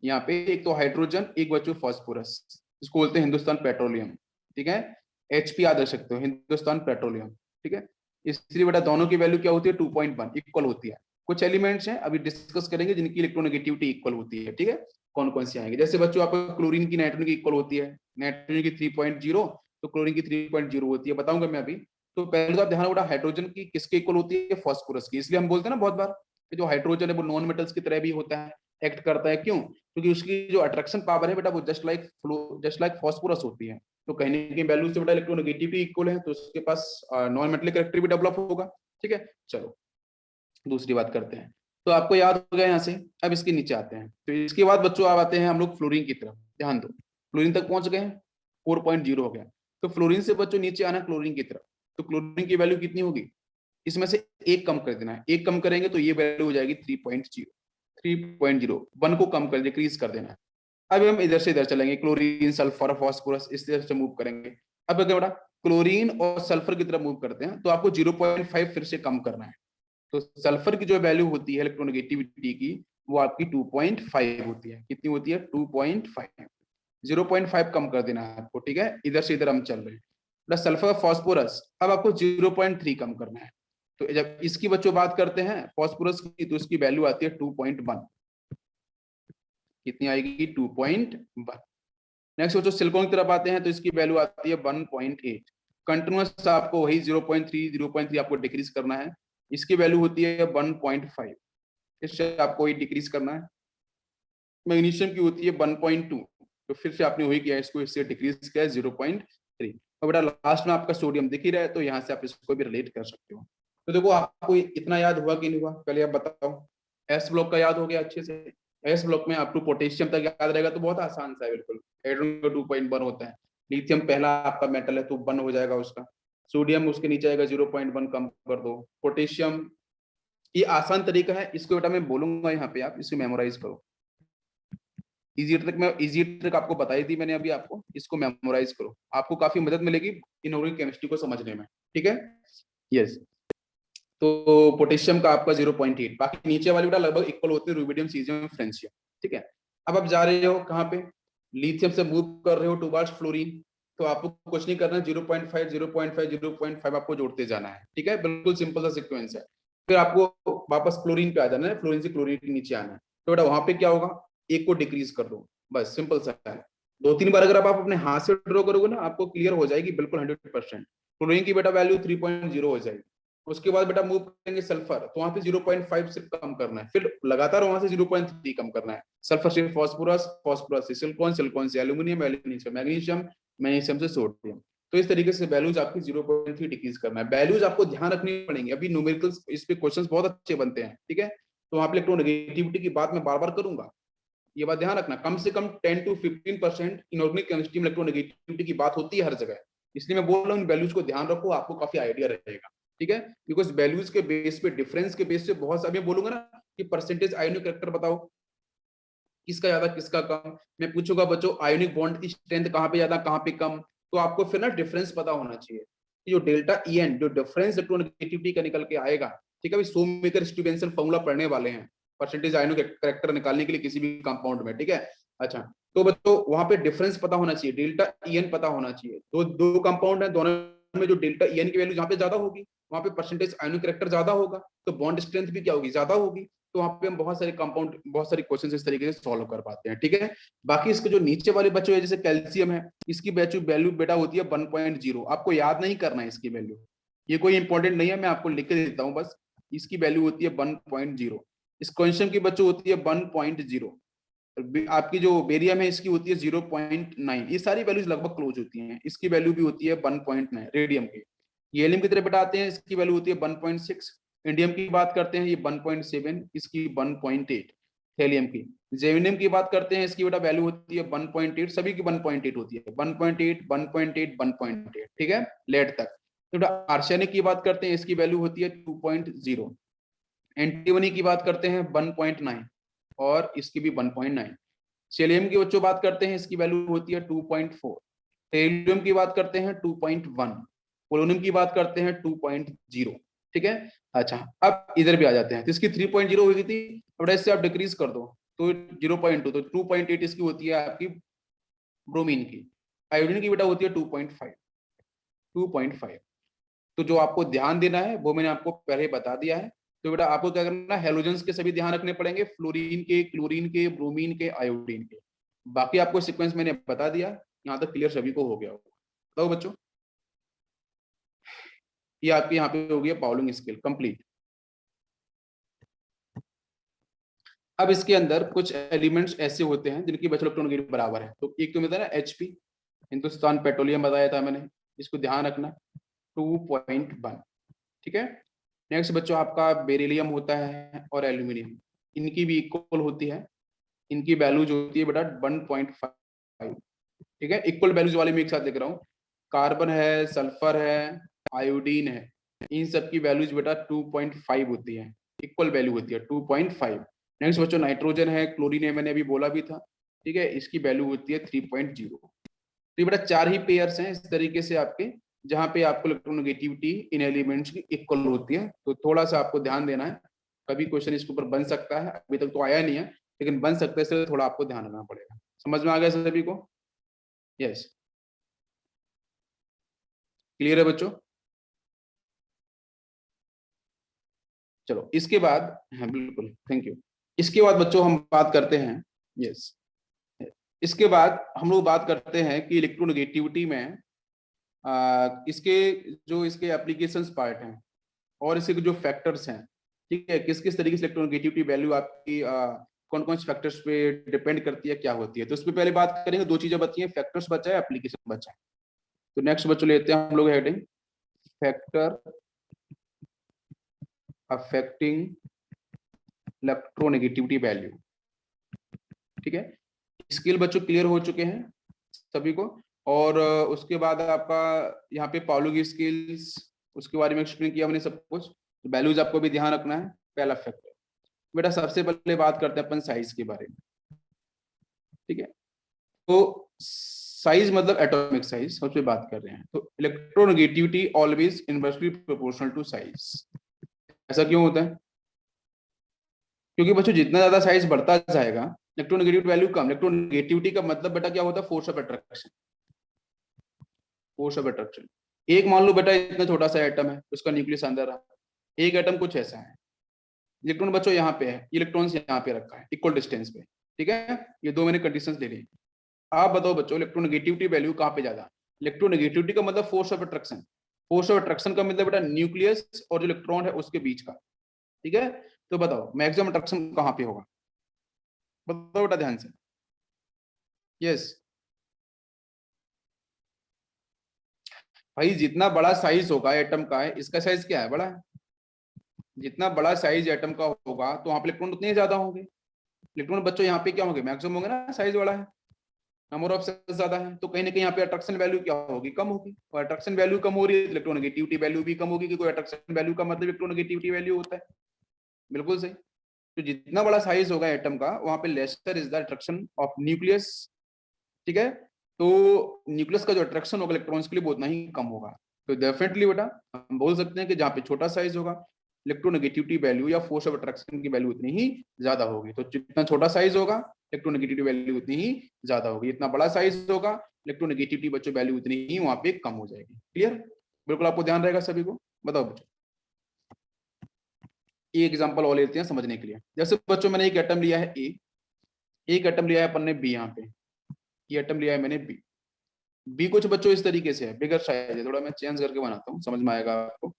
यहाँ पे, एक तो हाइड्रोजन, एक बच्चों फॉस्फोरस, इसको बोलते हैं हिंदुस्तान पेट्रोलियम, ठीक है। HP याद रख सकते हो, हिंदुस्तान पेट्रोलियम, ठीक है। इसलिए बेटा दोनों की वैल्यू क्या होती है 2.1 इक्वल होती है। कुछ एलिमेंट्स हैं अभी डिस्कस करेंगे जिनकी इलेक्ट्रोनेगेटिविटी इक्वल होती है, ठीक है। कौन कौन से आएंगे, जैसे बच्चों आपको क्लोरीन की नाइट्रोजन की इक्वल होती है, नाइट्रोजन की 3.0, तो क्लोरीन की 3.0 होती है, बताऊंगा मैं अभी। तो पहले तो आप ध्यान रखो हाइड्रोजन की किसके इक्वल होती है, फॉस्फोरस की। इसलिए हम बोलते हैं ना बहुत बार कि जो हाइड्रोजन है वो नॉन मेटल्स की तरह भी होता है, एक्ट करता है, क्यों, क्योंकि उसकी जो अट्रैक्शन पावर है बेटा वो जस्ट लाइक फॉस्फोरस होती है। तो कहने की वैल्यू से बेटा इलेक्ट्रोनेगेटिविटी इक्वल है, तो उसके पास नॉन मेटलिक कैरेक्टर भी डेवलप होगा, ठीक है। चलो दूसरी बात करते हैं, तो आपको याद हो गया यहाँ से। अब इसके नीचे आते हैं, तो इसके बाद बच्चों आप आते हैं हम लोग फ्लोरीन की तरफ, ध्यान दो, फ्लोरीन तक पहुंच गए हैं, 4.0 हो गया, तो फ्लोरीन से बच्चों नीचे आना क्लोरीन की तरफ, तो क्लोरीन की वैल्यू कितनी होगी, इसमें से एक कम कर देना है, एक कम करेंगे तो ये वैल्यू हो जाएगी 3.0, 3.0, 1 को कम कर डिक्रीज कर देना है। अब हम इधर से इधर चलेंगे, क्लोरीन सल्फर फॉस्फोरस इस तरह से मूव करेंगे। अब अगर बड़ा क्लोरीन और सल्फर की तरफ मूव करते हैं तो आपको 0.5 फिर से कम करना है, तो सल्फर की जो वैल्यू होती है इलेक्ट्रोनेगेटिविटी की वो आपकी 2.5 होती है, कितनी होती है 2.5, 0.5 कम कर देना है आपको, ठीक है। इधर से इधर हम चल रहे हैं, प्लस सल्फर फॉस्फोरस, अब आपको 0.3 कम करना है। तो जब इसकी बच्चों बात करते हैं फॉस्फोरस की, तो इसकी वैल्यू आती है 2.1, कितनी आएगी 2.1। नेक्स्ट बच्चों सिलिकॉन की तरफ आते हैं, तो इसकी वैल्यू आती है 1.8, कंटिन्यूअस आपको वही 0.3 आपको डिक्रीज करना है, इसकी वैल्यू होती है 1.5, इससे आपको वही डिक्रीज करना है। मैग्नीशियम की होती है 1.2, तो फिर से आपने वही किया, इसको इससे डिक्रीज किया है 0.3। और बेटा लास्ट में आपका सोडियम दिख ही रहा है, तो यहाँ से आप इसको भी रिलेट कर सकते हो। तो देखो आपको इतना याद हुआ कि नहीं हुआ, पहले आप बताओ। एस ब्लॉक का याद हो गया अच्छे से, एस ब्लॉक में अप टू पोटेशियम तक याद रहेगा, तो बहुत आसान सा है बिल्कुल। हाइड्रोजन का 2.1 होता है, लिथियम पहला आपका मेटल है तो 1 हो जाएगा उसका, सोडियम उसके नीचे आएगा 0.1 कम कर दो, पोटेशियम, ये आसान तरीका है, इसको बेटा मैं बोलूंगा यहाँ पे, आप इसे मेमोराइज करो। इजी ट्रिक आपको बताई थी मैंने अभी आपको, इसको मेमोराइज करो, आपको काफी मदद मिलेगी इनऑर्गेनिक केमिस्ट्री को समझने में, ठीक है। यस, तो पोटेशियम का आपका 0.8, बाकी नीचे वाली बेटा लगभग इक्वल होते हैं, रुबिडियम सीजियम फ्रेंशियम, ठीक है। अब आप जा रहे हो कहाँ पे, लिथियम से मूव कर रहे हो टुवर्ड्स फ्लोरीन, तो आपको कुछ नहीं करना, 0.5 0.5 0.5 आपको जोड़ते जाना है, ठीक है, बिल्कुल सिंपल सा सीक्वेंस है। फिर आपको वापस क्लोरीन पे आ जाना है, फ्लोरीन से क्लोरीन के नीचे आना है। तो बेटा वहां पे क्या होगा, एक को डिक्रीज कर दो, बस सिंपल सा है। 2-3 बार अगर आप अपने हाथ से ड्रॉ करोगे ना, आपको क्लियर हो जाएगी बिल्कुल 100%। क्लोरीन की बेटा वैल्यू 3.0 हो जाएगी। उसके बाद बेटा मूव करेंगे सल्फर, तो वहां पे 0.5 से कम करना है, फिर लगातार वहां से 0.3 कम करना है। सल्फर से फास्फोरस, फास्फोरस से सिलिकॉन, सिलिकॉन से एल्यूमिनियम, एल्यूमिनियम से मैग्नीशियम, मैग्नीशियम से सोडियम। तो इस तरीके से वैल्यूज आपकी 0.3 डिक्रीज करना है। वैल्यूज आपको ध्यान रखनी पड़ेंगी, अभी न्यूमेरिकल्स इस पे क्वेश्चंस बहुत अच्छे बनते हैं, ठीक है। तो वहां पे इलेक्ट्रोनेगेटिविटी की बात मैं बार बार करूंगा, ये बात ध्यान रखना, कम से कम 10 to 15% इनऑर्गेनिक केमिस्ट्री में इलेक्ट्रोनेगेटिविटी की बात होती है हर जगह। इसलिए मैं बोल रहा हूँ वैल्यूज को ध्यान रखो, आपको काफी आइडिया रहेगा, ठीक है। बिकॉज वैल्यूज के बेस पे, डिफरेंस के बेस पे बहुत सारे, बोलूंगा ना कि परसेंटेज आयोनिक कैरेक्टर बताओ, किसका ज्यादा किसका कम। मैं पूछूंगा बच्चों आयोनिक बॉन्ड की स्ट्रेंथ कहाँ पे ज्यादा कहाँ पे कम, तो आपको फिर ना डिफरेंस पता होना चाहिए। जो डेल्टा ई एन, जो डिफरेंस इलेक्ट्रोनेगेटिविटी का निकल के आएगा, ठीक है, अभी सोमेकर स्टीवेंसन फॉर्मूला पढ़ने वाले हैं परसेंटेज आयोनिक कैरेक्टर निकालने के लिए किसी भी कंपाउंड में, ठीक है। अच्छा, तो बच्चों वहां पे डिफरेंस पता होना चाहिए, डेल्टा ई एन पता होना चाहिए। तो दो कंपाउंड है, दोनों में जो डेल्टा ई एन की वैल्यू जहाँ पे ज्यादा होगी, वहां पे परसेंटेज आयोनिक कैरेक्टर ज्यादा होगा, तो बॉन्ड स्ट्रेंथ भी क्या होगी, ज्यादा होगी। तो वहाँ पे हम बहुत सारे कंपाउंड, बहुत सारे क्वेश्चन इस तरीके से सॉल्व कर पाते हैं, ठीक है। बाकी इसके जो नीचे वाले बच्चे हैं, जैसे कैल्शियम है, इसकी वैल्यू बेटा होती है 1.0। आपको याद नहीं करना है इसकी वैल्यू, ये कोई इंपॉर्टेंट नहीं है, मैं आपको लिख के देता हूँ बस। इसकी वैल्यू होती है 1.0। इस कैल्शियम की बच्चों होती है 1.0। आपकी जो बेरियम है इसकी होती है 0.9। ये सारी वैल्यूज लगभग क्लोज होती हैं। इसकी वैल्यू भी होती है 1.9 रेडियम की। गैलियम की तरफ बेटा आते हैं, इसकी वैल्यू होती है 1.6। इंडियम की बात करते हैं, ये 1.7, इसकी 1.8। थैलियम की, जेविनियम की बात करते हैं, इसकी बेटा वैल्यू होती है 1.8, सभी की 1.8 होती है, 1.8 1.8 1.8, ठीक है, लेड तक। तो बेटा आर्सेनिक की बात करते हैं, इसकी वैल्यू होती है 2.0। एंटीमनी की बात करते हैं 1.9, और इसकी भी 1.9। सेलियम की बच्चों बात करते हैं, इसकी वैल्यू होती है 2.4। टेरियम की बात करते हैं 2.1। पोलोनियम की बात करते हैं 2.0, ठीक है। अच्छा, अब इधर भी आ जाते हैं, तो इसकी 3.0 हुई थी, अब इससे आप डिक्रीज कर दो तो 0.2, तो 2.8 इसकी होती है आपकी ब्रोमीन की। आयोडीन की बेटा होती है 2.5। 2.5। तो जो आपको ध्यान देना है वो मैंने आपको पहले ही बता दिया है। तो बेटा आपको क्या करना है, हेलोजेंस के सभी ध्यान रखने पड़ेंगे, फ्लोरीन के, क्लोरीन के, ब्रोमीन के, आयोडीन के। बाकी आपको सीक्वेंस मैंने बता दिया, यहाँ तक क्लियर सभी को हो गया होगा। बताओ बच्चों, ये आपकी यहाँ पे हो गई पाउलिंग स्केल कंप्लीट। अब इसके अंदर कुछ एलिमेंट्स ऐसे होते हैं जिनकी बचत इलेक्ट्रॉन बराबर है। तो एक तो मिलता है ना एचपी, हिंदुस्तान पेट्रोलियम बताया था मैंने, इसको ध्यान रखना, 2.1, ठीक है। नेक्स्ट बच्चों आपका बेरिलियम होता है और एल्यूमिनियम, इनकी भी इक्वल होती है, इनकी वैल्यू जो होती है बेटा 1.5, ठीक है। इक्वल वैल्यूज वाले में एक साथ लिख रहा हूँ, कार्बन है, सल्फर है, आयोडीन है, इन सब की वैल्यूज बेटा 2.5 होती है, इक्वल वैल्यू होती है 2.5। नेक्स्ट बच्चों नाइट्रोजन है, क्लोरीन है, मैंने अभी बोला भी था, ठीक है, इसकी वैल्यू होती है 3.0। तो ये बेटा चार ही पेयर्स हैं इस तरीके से आपके, जहां पे आपको इलेक्ट्रोनेगेटिविटी इन एलिमेंट्स की इक्वल होती है। तो थोड़ा सा आपको ध्यान देना है, कभी क्वेश्चन इसके ऊपर बन सकता है, अभी तक तो आया नहीं है लेकिन बन सकता है, इसलिए थोड़ा आपको ध्यान रखना पड़ेगा। समझ में आ गया सभी को? यस, क्लियर है बच्चों? चलो इसके बाद, हाँ बिल्कुल, थैंक यू। इसके बाद बच्चों हम बात करते हैं, यस, इसके बाद हम लोग बात करते हैं कि इलेक्ट्रोनेगेटिविटी में इसके जो इसके एप्लीकेशंस पार्ट हैं और इसके जो फैक्टर्स हैं, ठीक है, किस किस तरीके से इलेक्ट्रोनेगेटिविटी वैल्यू आपकी कौन कौन से फैक्टर्स पे डिपेंड करती है, क्या होती है। तो इस पे पहले बात करेंगे, दो चीजें बची हैं, फैक्टर्स बचा है, एप्लीकेशन बचा है। तो नेक्स्ट बच्चों लेते हैं हम लोग heading, factor affecting electronegativity value, ठीक है। स्किल बच्चों क्लियर हो चुके हैं सभी को। और उसके बाद आपका यहाँ पे पाउलोगी स्किल्स, उसके बारे में एक्सप्लेन किया मैंने सब कुछ। वैल्यूज आपको भी ध्यान रखना है, पहला फैक्टर। बेटा सबसे पहले बात करते हैं अपन साइज के बारे में, ठीक है। तो साइज मतलब एटॉमिक साइज सबसे बात कर रहे हैं। तो electronegativity always inversely proportional to size. ऐसा क्यों होता है? क्योंकि बच्चों जितना ज्यादा साइज बढ़ता जाएगा, इलेक्ट्रोनेगेटिविटी वैल्यू कम। इलेक्ट्रोनेगेटिविटी का मतलब बेटा क्या होता है? Force of attraction. Force of attraction. एक मान लो बेटा इतना छोटा सा एटम है, उसका न्यूक्लियस अंदर है, एक एटम कुछ ऐसा है, इलेक्ट्रॉन बच्चों यहाँ पे है, इलेक्ट्रॉन्स यहाँ पे रखा है इक्वल डिस्टेंस पे, ठीक है, ये दो मैंने कंडीशंस ले ली। आप बताओ बच्चों इलेक्ट्रोनेगेटिविटी वैल्यू कहाँ पे ज्यादा? इलेक्ट्रोनेगेटिविटी का मतलब force of attraction, force of attraction का मतलब बेटा न्यूक्लियस और जो इलेक्ट्रॉन है उसके बीच का, ठीक है। तो बताओ मैक्सिमम अट्रैक्शन कहाँ पे होगा, बताओ बेटा ध्यान से। यस भाई, जितना बड़ा साइज होगा एटम का है, इसका साइज क्या है, बड़ा है। जितना बड़ा साइज एटम का होगा तो वहां पे इलेक्ट्रॉन उतने ही ज्यादा होंगे। इलेक्ट्रॉन बच्चों यहाँ पे क्या होंगे, मैक्सिमम होंगे ना, साइज बड़ा है, नंबर ऑफ सेल्स ज्यादा है, तो कहीं ना कहीं यहाँ पे अट्रैक्शन वैल्यू क्या होगी, कम होगी, और अट्रैक्शन वैल्यू कम हो रही है तो इलेक्ट्रोनेगेटिविटी वैल्यू भी कम होगी, क्योंकि अट्रैक्शन वैल्यू का मतलब इलेक्ट्रोनेगेटिविटी वैल्यू होता है। बिल्कुल सही। तो जितना बड़ा साइज होगा एटम का वहां पे lesser is the attraction of nucleus, ठीक है। तो न्यूक्लियस का जो अट्रैक्शन होगा इलेक्ट्रॉन्स के लिए वो उतना ही कम होगा। तो डेफिनेटली बेटा हम बोल सकते हैं कि जहाँ पे छोटा साइज होगा इलेक्ट्रोनेगेटिविटी वैल्यू या फोर्स ऑफ अट्रैक्शन की वैल्यू उतनी ही ज्यादा होगी। तो जितना छोटा साइज होगा इलेक्ट्रोनेगेटिविटी वैल्यू उतनी ही ज्यादा होगी, इतना बड़ा साइज होगा इलेक्ट्रोनेगेटिविटी बच्चों वैल्यू उतनी ही वहां पे कम हो जाएगी। क्लियर, बिल्कुल आपको ध्यान रहेगा सभी को। बताओ बच्चों, एक एग्जांपल और लेते हैं समझने के लिए। जैसे बच्चों मैंने एक एटम लिया है ए, एक एटम लिया है अपन ने बी, यहाँ पे ये एटम लिया है मैंने बी। बी कुछ बच्चों इस तरीके से है, बिगर साइज है, थोड़ा मैं चेंज करके बनाता हूँ समझ में आएगा आपको।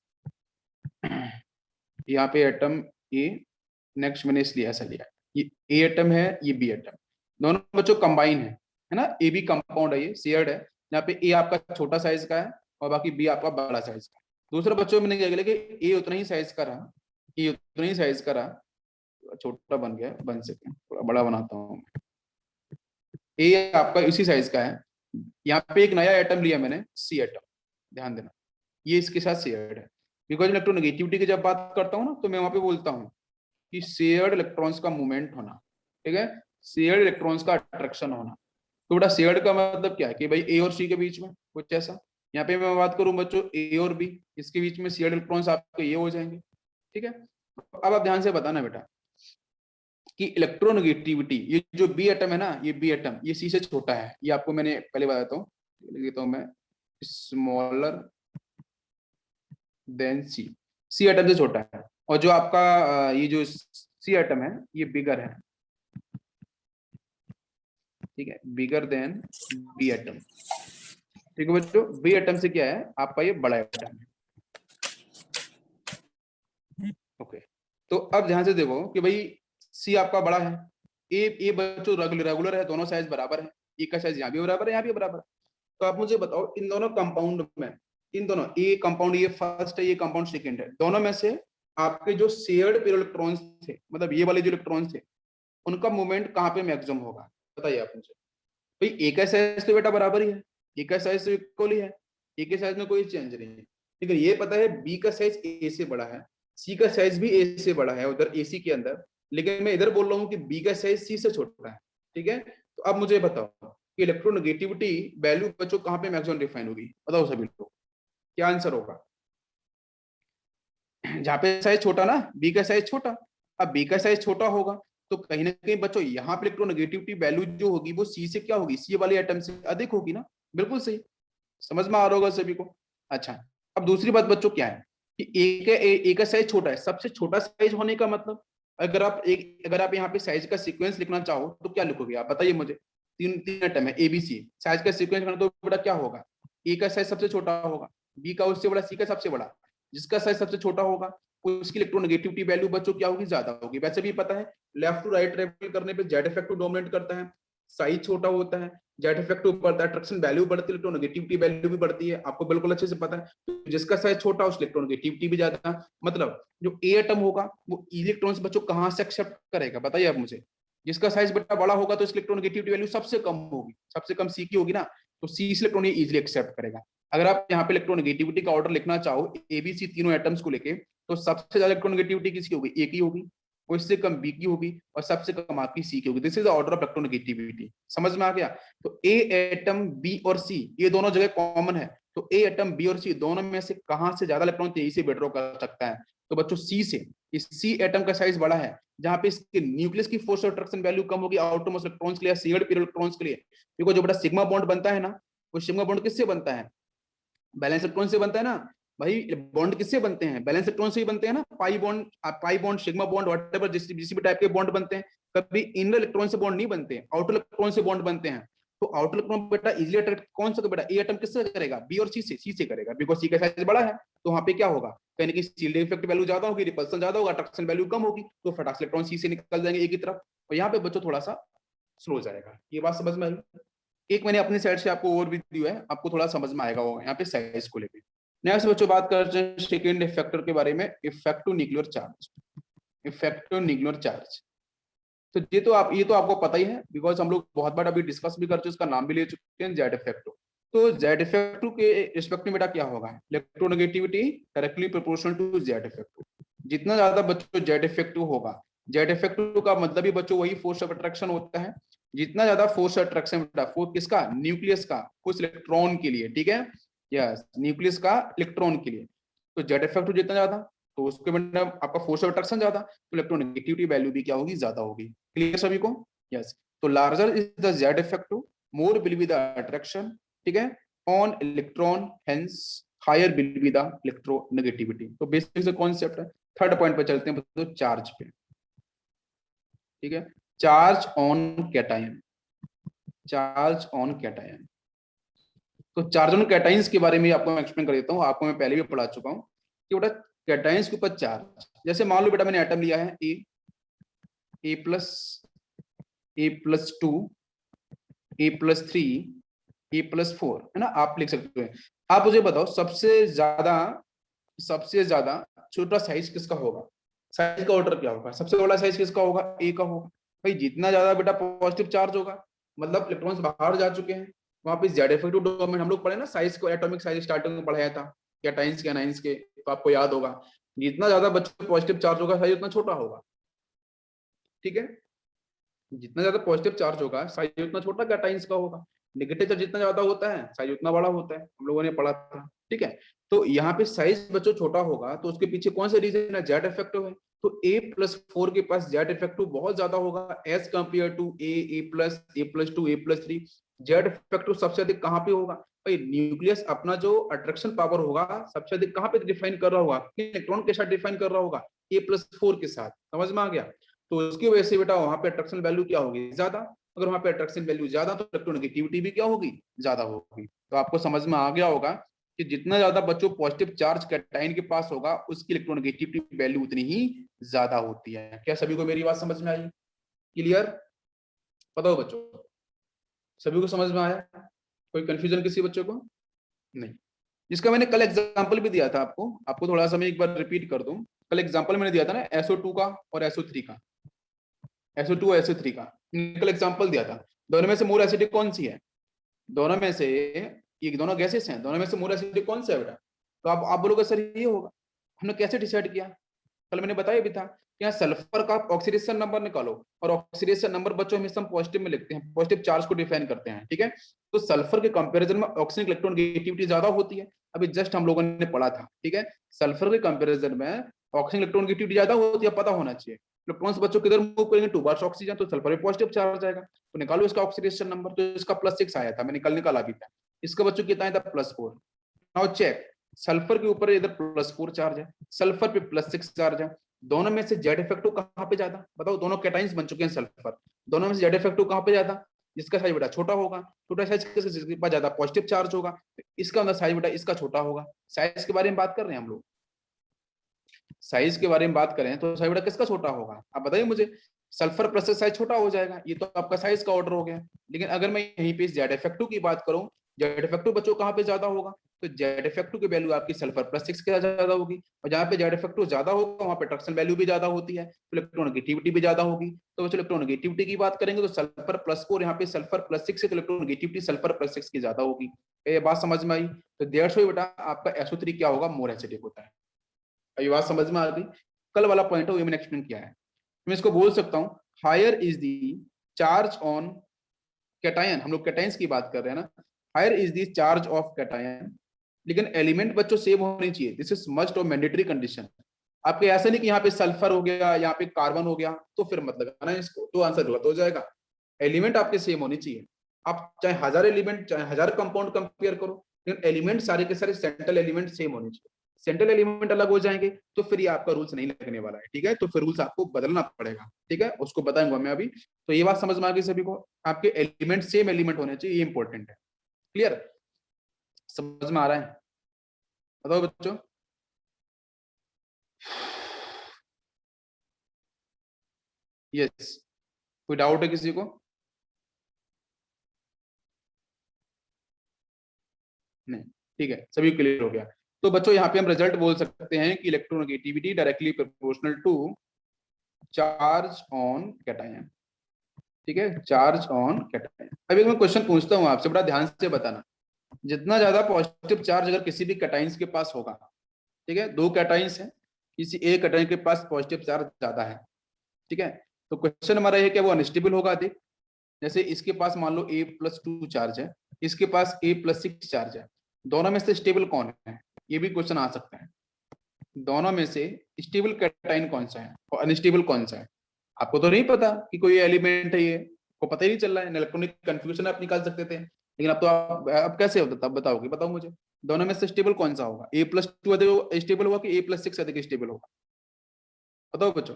यहाँ पे एटम ए, नेक्स्ट मैंने इसलिए ऐसा लिया, ये ए एटम है, ये बी एटम, दोनों बच्चों कंबाइन है ना, ए बी कंपाउंड है, ये शेयर्ड है। यहाँ पे ए आपका छोटा साइज का है और बाकी बी आपका बड़ा साइज का है। दूसरा बच्चों मैंने क्या किया कि ए उतना ही साइज का रहा, ए उतना ही साइज का रहा, छोटा बन गया, बन सके थोड़ा बड़ा बनाता हूँ। ए आपका इसी साइज का है। यहाँ पे एक नया एटम लिया मैंने, सी एटम, ध्यान देना ये इसके साथ शेयर्ड है। बिकॉज इलेक्ट्रोनेगेटिविटी की जब बात करता हूँ ना तो मैं वहां पे बोलता हूँ कि शेयर्ड इलेक्ट्रॉन्स का मूवमेंट होना, ठीक है, शेयर्ड इलेक्ट्रॉन्स का अट्रैक्शन होना। तो बेटा शेयर्ड का मतलब क्या है कि भाई ए और सी के बीच में कुछ ऐसा, यहाँ पे मैं बात करूं बच्चों ए और बी, इसके बीच में शेयर्ड इलेक्ट्रॉन्स आपके ये हो जाएंगे, ठीक है। अब आप ध्यान से बताना बेटा कि इलेक्ट्रोनेगेटिविटी, ये जो बी एटम है ना, ये बी एटम ये सी से छोटा है, ये आपको मैंने पहले बताता हूँ, लिखता हूँ मैं स्मॉलर देन सी, सी एटम से छोटा है। और जो आपका ये जो सी एटम है ये बिगर है, ठीक है, बिगर देन बी एटम, ठीक है बच्चों। बी एटम से क्या है आपका ये बड़ा एटम है, ओके। तो अब ध्यान से देखो कि भाई सी आपका बड़ा है, ए बच्चों रेगुलर है, दोनों साइज बराबर है, ए का साइज यहाँ भी बराबर है, यहाँ भी बराबर है। तो आप मुझे बताओ इन दोनों कंपाउंड में, इन दोनों ए कंपाउंड ये फर्स्ट है, ये कंपाउंड सेकंड है, दोनों में से आपके जो शेयर्ड पेयर इलेक्ट्रॉन्स थे, मतलब ये वाले जो इलेक्ट्रॉन्स थे, उनका मूवमेंट कहाँ पे मैक्सिमम होगा, बताइए आप मुझे। भाई ए का साइज तो बेटा बराबर ही है, ए का साइज तो इक्वल ही है, ए के साइज में कोई चेंज नहीं है, लेकिन ये पता है बी का साइज ए से बड़ा है, सी का साइज भी ए से बड़ा है उधर एसी के अंदर, लेकिन मैं इधर बोल रहा हूँ कि बी का साइज सी से छोटा है, ठीक है। तो अब मुझे बताओ कि इलेक्ट्रोनेगेटिविटी वैल्यू बच्चों कहाँ पे मैक्सिमम डिफाइन होगी, बताओ सभी लोग क्या आंसर होगा। जहाँ पे साइज छोटा ना, बी का साइज छोटा, अब बी का साइज छोटा होगा तो कहीं ना कहीं बच्चों यहाँ पे इलेक्ट्रोनेगेटिविटी वैल्यू जो होगी वो सी से क्या होगी, सी वाले एटम से अधिक होगी ना, बिल्कुल सही, समझ में आ रहा होगा सभी को। अच्छा, अब दूसरी बात बच्चों क्या है कि ए का साइज छोटा है, सबसे छोटा साइज होने का मतलब, अगर आप यहाँ पे साइज का सीक्वेंस लिखना चाहो तो क्या लिखोगे आप, बताइए मुझे। तीन तीन एटम है ए बी सी, साइज का सीक्वेंस लिखना तो बेटा क्या होगा, ए का साइज सबसे छोटा होगा, बी का उससे बड़ा, सी का सबसे बड़ा, जिसका साइज सबसे छोटा होगा उसकी इलेक्ट्रोनेगेटिविटी वैल्यू बच्चों क्या होगी, ज्यादा होगी। वैसे भी पता है लेफ्ट टू राइट ट्रेवल करने पे जेड इफेक्टिव डोमिनेट करता है, साइज छोटा होता है, जेड इफेक्टिव बढ़ता है, अट्रैक्शन वैल्यू बढ़ती है, इलेक्ट्रोनेगेटिविटी वैल्यू भी बढ़ती है, आपको बिल्कुल अच्छे से पता है। तो जिसका साइज छोटा उसकी इलेक्ट्रोनेगेटिविटी भी ज्यादा, मतलब जो ए एटम होगा वो इलेक्ट्रॉन्स बच्चों कहाँ से एक्सेप्ट करेगा, बताइए आप मुझे। जिसका साइज बेटा बड़ा होगा तो इसकी इलेक्ट्रोनेगेटिविटी वैल्यू सबसे कम होगी, सबसे कम सी की होगी ना, तो सी इस इलेक्ट्रॉन इजीली एक्सेप्ट करेगा। अगर आप यहाँ पे इलेक्ट्रोनेगेटिविटी का ऑर्डर लिखना चाहो एबीसी तीनों एटम्स को लेके, तो सबसे ज्यादा इलेक्ट्रोनेगेटिविटी किसकी होगी, ए की होगी, और इससे कम बी की होगी, और सबसे कम आपकी सी की होगी। This is the order of electronegativity, समझ में आ गया। तो ए एटम बी और सी ये दोनों जगह कॉमन है, तो ए एटम बी और सी दोनों में से कहां से ज्यादा इलेक्ट्रॉन तेजी से विड्रॉ कर सकता है, तो बच्चों सी से। इस सी एटम का साइज बड़ा है, जहां पे इसके न्यूक्लियस की फोर्स ऑफ अट्रैक्शन वैल्यू कम होगी आउटरमोस्ट इलेक्ट्रॉन्स के लिए, शेयर्ड पेयर इलेक्ट्रॉन्स के लिए। देखो जो बड़ा सिग्मा बॉन्ड बनता है ना, वो सिग्मा बॉन्ड किससे बनता है, बैलेंस इलेक्ट्रॉन से बनता है ना भाई, बॉन्ड किससे बनते हैं, बैलेंस इलेक्ट्रॉन से ही बनते हैं ना, pi bond, sigma bond, whatever जिस भी टाइप के बॉन्ड बनते हैं, कभी इनर इलेक्ट्रॉन से बॉन्ड नहीं बनते हैं, आउटर इलेक्ट्रॉन से बॉन्ड बनते हैं। तो आउटर इलेक्ट्रॉन बेटा इजीली अट्रैक्ट कौन सा बेटा, ए एटम किससे करेगा, बी और सी से करेगा, बिकॉज सी का साइज बड़ा है। तो वहां पे क्या होगा, कहीं कि शील्डिंग इफेक्ट वैल्यू ज्यादा होगी, रिपल्सन ज्यादा होगा, अट्रैक्शन वैल्यू कम होगी, तो फटाक से इलेक्ट्रॉन सी से निकल जाएंगे ए की तरफ। और यहाँ पे बच्चों थोड़ा सा स्लो जाएगा, ये बात समझ में आई। एक मैंने अपनी साइड से आपको ओवरव्यू दिया है, आपको थोड़ा समझ में आएगा वो यहाँ पे साइज को लेकर। नेक्स्ट बच्चों बात करते हैं सेकेंड फैक्टर के बारे में, effective nuclear charge. Effective nuclear charge, तो ये तो आपको पता ही है, बिकॉज हम लोग बहुत बार अभी डिस्कस भी कर चुके, उसका नाम भी ले चुके हैं, जेड इफेक्टिव। तो जेड इफेक्टिव के रिस्पेक्ट में बेटा क्या होगा, electronegativity directly proportional to Z effective. जितना ज्यादा बच्चों जेड इफेक्टिव होगा, जेड इफेक्टिव का मतलब ही बच्चों वही फोर्स ऑफ अट्रैक्शन होता है। जितना ज्यादा फोर्स अट्रैक्शन बेटा, फोर्स किसका, न्यूक्लियस का, कुछ इलेक्ट्रॉन के लिए, ठीक है, यस न्यूक्लियस का इलेक्ट्रॉन के लिए। तो जेड इफेक्टिव जितना ज्यादा, तो उसके मतलब आपका फोर्स ऑफ अट्रैक्शन ज्यादा, तो इलेक्ट्रोनेगेटिविटी वैल्यू भी क्या होगी, ज्यादा होगी। क्लियर सभी को, यस। तो larger is the Z effective, more will be the attraction, ठीक है, on electron, hence higher will be the electronegativity. तो बेसिक से कॉन्सेप्ट है। थर्ड पॉइंट पे चलते हैं, तो चार्ज पे, ठीक है, charge on cation, charge on cation. तो चार्ज ऑन कैटायंस के बारे में आपको मैं एक्सप्लेन कर देता हूँ, आपको मैं पहले भी पढ़ा चुका हूँ कि बेटा कैटायंस के ऊपर चार्ज, जैसे मान लो बेटा मैंने एटम लिया है ए प्लस 2, ए प्लस 3, ए प्लस 4, है ना, आप लिख सकते हैं। आप मुझे बताओ सबसे ज्यादा छोटा साइज किसका होगा, साइज का ऑर्डर क्या होगा, सबसे बड़ा साइज किसका होगा, ए का होगा। भाई जितना ज्यादा बेटा पॉजिटिव चार्ज होगा, मतलब इलेक्ट्रॉन्स बाहर जा चुके हैं, वहां पे जेड इफेक्टिव डोमेन हम लोग पढ़े ना, साइज को, एटॉमिक साइज स्टार्टिंग में पढ़ाया था कैटायंस के एनायंस के, तो आपको याद होगा जितना ज्यादा बच्चों पॉजिटिव चार्ज होगा साइज उतना छोटा होगा, ठीक है, जितना ज्यादा पॉजिटिव चार्ज होगा साइज उतना छोटा कैटायंस का होगा, नेगेटिव चार्ज जितना ज्यादा होता है साइज उतना बड़ा होता है, हम लोगों ने पढ़ा था, ठीक है। तो यहाँ पे साइज बच्चों छोटा होगा, तो उसके पीछे कौन सा रीजन है, जेड इफेक्टिव है। तो A+4 के पास जेड इफेक्टिव बहुत ज्यादा होगा as compare to A+, A+2, A+3। Z effective सबसे अधिक कहाँ पे होगा भाई, न्यूक्लियस अपना जो अट्रैक्शन पावर होगा सबसे अधिक कहाँ पे डिफाइन कर रहा होगा, इलेक्ट्रॉन के साथ डिफाइन कर रहा होगा, A+4 के साथ, समझ में आ गया। तो उसकी वजह से बेटा वहां पे अट्रैक्शन वैल्यू क्या होगी, ज्यादा। अगर वहां पे अट्रैक्शन वैल्यू ज्यादा, तो इलेक्ट्रोनेगेटिविटी भी क्या होगी, ज्यादा होगी। तो आपको समझ में आ गया होगा कि जितना ज्यादा बच्चों पॉजिटिव चार्ज कैटायन के पास होगा, उसकी इलेक्ट्रोनेगेटिविटी वैल्यू उतनी ही ज्यादा होती है। क्या सभी को मेरी बात समझ में आई, क्लियर, बताओ बच्चों, सभी को समझ में आया, कोई कंफ्यूजन किसी बच्चों को नहीं। जिसका मैंने कल एग्जांपल भी दिया था आपको, थोड़ा सा मैं एक बार रिपीट कर दूं। कल एग्जांपल मैंने दिया था ना SO2 का और SO3 का, SO2 और SO3 का कल एग्जांपल दिया था। दोनों में से मोर एसिडिक कौन सी है, दोनों में से, ये दोनों गैसेस हैं, दोनों में से मोर एसिडिक कौन सा है बेटा। तो आप बोलोगे सर ये होगा, हमने कैसे डिसाइड किया, कल मैंने बताया भी था कि यहाँ सल्फर का ऑक्सीडेशन नंबर निकालो, और ऑक्सीडेशन नंबर बच्चों हमेशा हम पॉजिटिव में लिखते हैं, पॉजिटिव चार्ज को डिफाइन करते हैं, ठीक है। तो सल्फर के कंपैरिजन में ऑक्सीजन की इलेक्ट्रोनेगेटिविटी ज्यादा होती है, अभी जस्ट हम लोगों ने पढ़ा था, ठीक है। सल्फर के कंपैरिजन में ऑक्सीजन इलेक्ट्रोनेगेटिविटी ज्यादा होती है, पता होना चाहिए। इलेक्ट्रॉन्स बच्चों किधर मूव करेंगे, टुवर्ड्स ऑक्सीजन, तो सल्फर में पॉजिटिव चार्ज आएगा। तो निकालो इसका ऑक्सीडेशन नंबर, तो इसका +6 आया था, मैंने कल निकाला भी था। इसका बच्चों कितना आया था, +4। नाउ चेक, सल्फर के ऊपर इधर +4 चार्ज है, सल्फर पे +6 चार्ज है, दोनों में से जेड इफेक्टिव कहां पे ज्यादा, बताओ, दोनों कैटायंस बन चुके हैं सल्फर, दोनों में से जेड इफेक्टिव कहां पे ज्यादा, जिसका साइज बेटा छोटा होगा, छोटा साइज किसके पास ज्यादा पॉजिटिव चार्ज होगा, इसका अंदर साइज बेटा इसका छोटा होगा। साइज के बारे में बात कर रहे हैं हम लोग, साइज के बारे में बात करें तो साइज बेटा किसका छोटा होगा, आप बताइए मुझे। सल्फर प्लस साइज छोटा हो जाएगा, ये तो आपका साइज का ऑर्डर हो गया। लेकिन अगर मैं यहीं पे जेड इफेक्टिव की बात करूं, जेड इफेक्टिव बच्चों कहां पे ज्यादा होगा, तो जेड इफेक्टिव की वैल्यू आपकी सल्फर +6 के ज्यादा होगी, और जहां पे जेड इफेक्टिव ज्यादा होगा वहां पे अट्रैक्शन वैल्यू भी ज्यादा होती है, तो इलेक्ट्रोनेगेटिविटी भी ज्यादा होगी। तो बच्चों इलेक्ट्रोनेगेटिविटी की बात करेंगे तो सल्फर +4, यहाँ पे सल्फर +6 है, तो इलेक्ट्रोनेगेटिविटी सल्फर +6 की ज्यादा होगी। ये बात समझ में आई। तो दैट्स व्हाई बेटा आपका SO3 क्या होगा, मोर एसिडिक होता है। ये बात समझ में आ गई। कल वाला पॉइंट है वो मैंने एक्सप्लेन किया है। मैं इसको बोल सकता हूँ, higher is the charge on cation, हम लोग कैटायंस की बात कर रहे हैं ना, higher is the charge of cation, लेकिन एलिमेंट बच्चों सेम होनी चाहिए, दिस इज मस्ट और मैंडेटरी कंडीशन। आपके ऐसा नहीं कि यहाँ पे सल्फर हो गया, यहाँ पे कार्बन हो गया तो फिर मत लगाना इसको, तो आंसर गलत हो जाएगा। एलिमेंट आपके सेम होनी चाहिए, आप चाहे 1000 एलिमेंट, चाहे 1000 कंपाउंड कंपेयर करो, लेकिन एलिमेंट सारे के सारे सेंट्रल एलिमेंट सेम होने चाहिए। सेंट्रल एलिमेंट अलग हो जाएंगे तो फिर ये आपका रूल्स नहीं लगने वाला है, ठीक है। तो फिर रूल्स आपको बदलना पड़ेगा, ठीक है, उसको बताऊंगा मैं अभी। तो ये बात समझ में आ गई सभी को, आपके एलिमेंट सेम एलिमेंट होने चाहिए, ये इंपॉर्टेंट है। क्लियर, समझ में आ रहा है? बताओ बच्चों। यस, कोई डाउट है किसी को? नहीं, ठीक है, सभी क्लियर हो गया। तो बच्चों यहाँ पे हम रिजल्ट बोल सकते हैं कि electronegativity directly proportional to charge on cation, ठीक है, चार्ज ऑन कैटायन। अभी मैं क्वेश्चन पूछता हूँ आपसे, बड़ा ध्यान से बताना। जितना ज्यादा पॉजिटिव चार्ज अगर किसी भी कैटायंस के पास होगा, ठीक है, दो कैटायंस है, किसी एक कैटायन के पास पॉजिटिव चार्ज ज्यादा है, ठीक है, तो क्वेश्चन हमारा है कि वो अनस्टेबल होगा अधिक। जैसे इसके पास मान लो A+2 चार्ज है, इसके पास A+6 चार्ज है, दोनों में से स्टेबल कौन है, ये भी क्वेश्चन आ सकता है। दोनों में से स्टेबल कैटायन कौन सा है और अनस्टेबल कौन सा है? आपको तो नहीं पता कि कोई एलिमेंट है, ये को पता ही नहीं चल रहा है, इलेक्ट्रॉनिक कंफ्यूजन आप निकाल सकते थे, लेकिन अब तो आप कैसे होता, तब बताओगे, बताओ मुझे। दोनों में से स्टेबल कौन सा होगा, A+2 अधिक स्टेबल होगा कि A+6 अधिक स्टेबल होगा? बताओ बच्चों।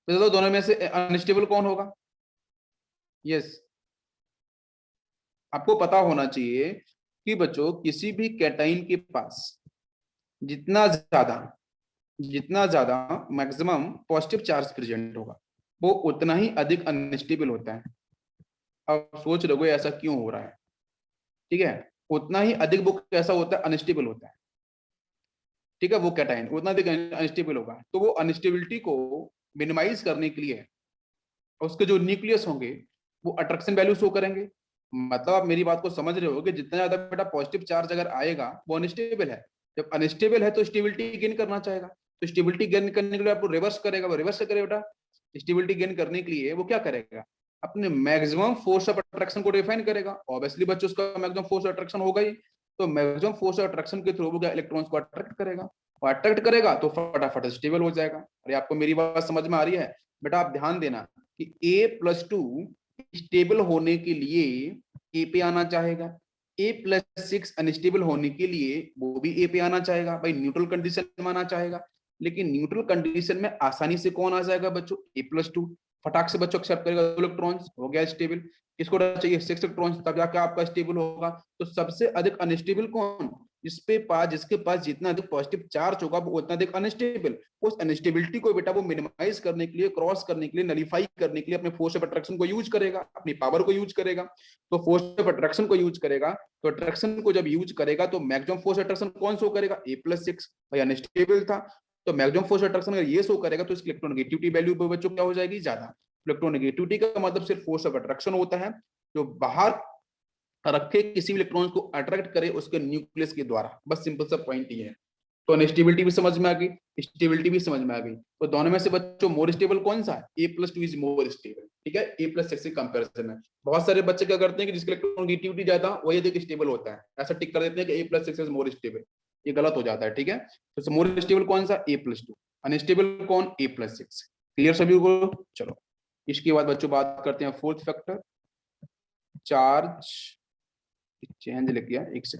तो दोनों में से अनस्टेबल कौन होगा? यस, आपको पता होना चाहिए कि बच्चों किसी भी कैटाइन के पास जितना ज्यादा जितना ज्यादा मैक्सिमम पॉजिटिव चार्ज प्रेजेंट होगा, वो उतना ही अधिक अनस्टेबल होता है। अब सोच रहे हो ऐसा क्यों हो रहा है, ठीक है, उतना ही अधिक वो कैसा होता है, अनस्टेबल होता है, ठीक है, वो कैटायन उतना अधिक अनस्टेबल होगा। तो वो अनस्टेबिलिटी को मिनिमाइज करने के लिए उसके जो न्यूक्लियस होंगे वो अट्रैक्शन वैल्यू शो करेंगे। मतलब आप मेरी बात को समझ रहे हो कि जितना ज्यादा बेटा पॉजिटिव चार्ज अगर आएगा वो अनस्टेबल है, जब अनस्टेबल है तो स्टेबिलिटी गेन करना चाहेगा, तो स्टेबिलिटी गेन करने के लिए आपको रिवर्स करेगा, वो रिवर्स करेगा बेटा। स्टेबिलिटी गेन करने के लिए वो क्या करेगा, अपने मैक्सिमम फोर्स ऑफ अट्रैक्शन को डिफाइन करेगा। ऑब्वियसली बच्चों उसका मैक्सिमम फोर्स ऑफ अट्रैक्शन होगा ही, तो मैक्सिमम फोर्स ऑफ अट्रैक्शन के थ्रू वो इलेक्ट्रॉन्स को अट्रैक्ट करेगा, और अट्रैक्ट करेगा तो फटाफट स्टेबल हो जाएगा। अरे आपको मेरी बात समझ में आ रही है? बेटा आप ध्यान देना कि A+2 स्टेबल होने के लिए ए पे आना चाहेगा, A+6 अनस्टेबल होने के लिए वो भी ए पे आना चाहेगा, भाई न्यूट्रल कंडीशन में आना चाहेगा। लेकिन न्यूट्रल कंडीशन में आसानी से कौन आ जाएगा बच्चों, A+2 फटाक से बच्चों एक्सेप्ट करेगा, इलेक्ट्रॉन्स हो गया स्टेबल। इसको चाहिए 6 इलेक्ट्रॉन्स, तब जाकर आपका स्टेबल होगा। तो सबसे अधिक अनस्टेबल कौन, जिसके पास जितना अधिक पॉजिटिव चार्ज होगा वो उतना अधिक अनस्टेबल। उस अनस्टेबिलिटी को बेटा वो मिनिमाइज करने के लिए, क्रॉस करने के लिए, नलीफाई करने के लिए अपने फोर्स ऑफ अट्रैक्शन को यूज करेगा, अपनी पावर को यूज करेगा। तो फोर्स ऑफ अट्रैक्शन को यूज करेगा, तो अट्रैक्शन को जब यूज करेगा तो मैक्सिमम फोर्स अट्रैक्शन कौन शो करेगा, A+6, भाई अनस्टेबल था। तो मैक्सिमम फोर्स अट्रैक्शन अगर ये शो करेगा तो इसकी इलेक्ट्रोनेगेटिविटी वैल्यू बच्चों क्या हो जाएगी, ज्यादा। इलेक्ट्रोनेगेटिविटी का मतलब सिर्फ फोर्स ऑफ अट्रैक्शन होता है जो बाहर रखे किसी भी इलेक्ट्रॉन को अट्रैक्ट करे उसके न्यूक्लियस के द्वारा, बस सिंपल सा पॉइंट ये है। तो अनस्टेबिलिटी भी समझ में आ गई, स्टेबिलिटी भी समझ में आ गई। तो दोनों में से बच्चों मोर स्टेबल कौन सा है, A+2 इज मोर स्टेबल, ठीक है, A+6 के कंपैरिजन में। बहुत सारे बच्चे क्या करते हैं कि जिसके इलेक्ट्रोनेगेटिविटी ज्यादा वही अधिक स्टेबल होता है, ऐसा टिक कर देते हैं कि A+6 इज मोर स्टेबल, ये गलत हो जाता है, ठीक है। तो मोर स्टेबल कौन सा, A+2, अनस्टेबल कौन, A+6। क्लियर सभी को? चलो इसके बाद बच्चों बात करते हैं फोर्थ फैक्टर, चार्ज चेंज लिख दिया एक से,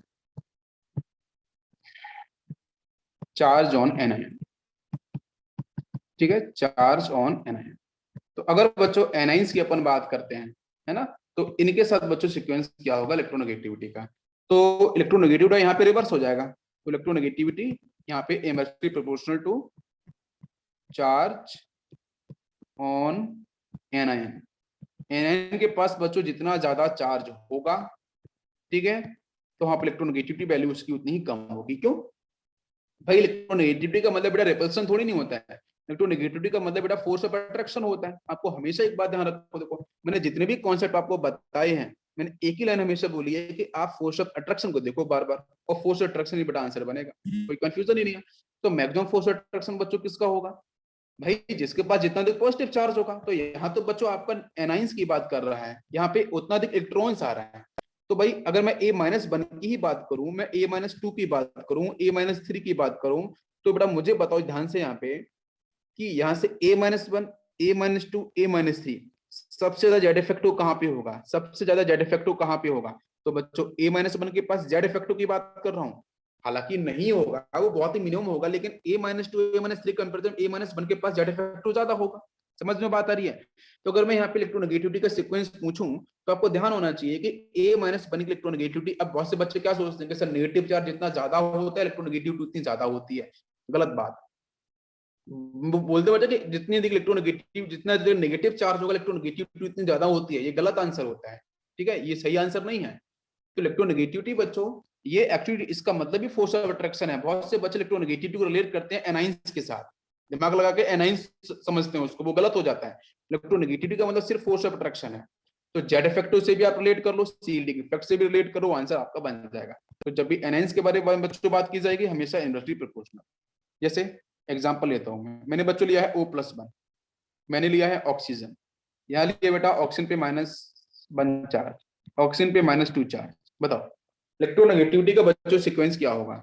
चार्ज ऑन एनायन, ठीक है, चार्ज ऑन एनायन। तो अगर बच्चों एनाइंस की अपन बात करते हैं, है ना, तो इनके साथ बच्चों सीक्वेंस क्या होगा इलेक्ट्रोनेगेटिविटी का, तो इलेक्ट्रोनेगेटिविटी यहाँ पे रिवर्स हो जाएगा। तो इलेक्ट्रोनेगेटिविटी यहाँ पे inversely proportional to charge on anion. Anion के पास बच्चों जितना ज्यादा चार्ज होगा, ठीक है, तो वहां पर इलेक्ट्रोनेगेटिविटी वैल्यू उसकी उतनी ही कम होगी। क्यों भाई, इलेक्ट्रोनेगेटिविटी का मतलब बेटा रिपल्सन थोड़ी नहीं होता है, इलेक्ट्रोनेगेटिविटी का मतलब बेटा फोर्स ऑफ अट्रैक्शन होता है। आपको हमेशा एक बात ध्यान रखो, देखो मैंने जितने भी कॉन्सेप्ट आपको बताए हैं, मैंने एक ही लाइन हमेशा बोली है कि आप फोर्स ऑफ अट्रैक्शन को देखो बार बार, और फोर्स ऑफ अट्रैक्शन ही बेटा आंसर बनेगा, कोई कंफ्यूजन ही नहीं है। तो मैक्सिमम फोर्स ऑफ अट्रैक्शन बच्चों किसका होगा, भाई जिसके पास जितना अधिक पॉजिटिव चार्ज होगा। तो यहाँ तो बच्चों आपका एनाइंस की बात कर रहा है, यहाँ पे उतना अधिक इलेक्ट्रॉन्स आ रहा है। तो भाई अगर मैं A- की ही बात करूं, मैं A-2 की बात करूं, A-3 की बात करूं, तो बेटा मुझे बताओ ध्यान से यहाँ पे कि यहाँ से A-1, A-2, A-3 सबसे ज्यादा जेड इफेक्टिव कहाँ पे होगा, सबसे ज्यादा जेड इफेक्टिव कहाँ पे होगा? तो बच्चों A-1 के पास जेड इफेक्टिव की बात कर रहा हूँ, हालांकि नहीं होगा, वो बहुत ही मिनिमम होगा, लेकिन A-2 A-3 कंपेरिजन A-1 के पास जेड इफेक्टिव ज्यादा होगा। समझ में बात आ रही है? तो अगर मैं यहाँ पे इलेक्ट्रोनेगेटिविटी का सीक्वेंस पूछूं तो आपको ध्यान होना चाहिए कि A-1 की इलेक्ट्रोनेगेटिविटी, अब बहुत से बच्चे क्या सोचते हैं कि सर नेगेटिव चार्ज जितना ज्यादा होता है इलेक्ट्रोनेगेटिविटी उतनी ज्यादा होती है। गलत बात। वो बोलते बच्चे कि जितनी अधिक इलेक्ट्रोनेगेटिव, जितना अधिक नेगेटिव चार्ज होगा इलेक्ट्रोनेगेटिविटी उतनी ज्यादा होती है, ये गलत आंसर होता है। ठीक है, ये सही आंसर नहीं है। तो इलेक्ट्रोनेगेटिविटी बच्चों, ये एक्चुअली इसका मतलब ही फोर्स ऑफ अट्रैक्शन है। बहुत से बच्चे इलेक्ट्रोनेगेटिविटी को रिलेट करते हैं एनाइंस के साथ, दिमाग लगा के एनाइंस समझते हैं उसको, वो गलत हो जाता है। इलेक्ट्रोनेगेटिविटी का मतलब सिर्फ फोर्स ऑफ अट्रैक्शन है। तो जेड इफेक्टिव से भी आप रिलेट कर लो, सीएलडी इफेक्ट से भी रिलेट करो, आंसर आपका बन जाएगा। तो जब भी एनाइंस के बारे में बच्चों बात की जाएगी, हमेशा इन्वर्सली प्रोपोर्शनल। जैसे एग्जांपल लेता हूं मैंने बच्चों लिया है O+1, मैंने लिया है ऑक्सीजन, यहाँ लिया बेटा ऑक्सीजन पे -1 चार्ज, ऑक्सीजन पे -2 चार्ज। बताओ इलेक्ट्रोनेगेटिविटी का बच्चों सीक्वेंस क्या होगा?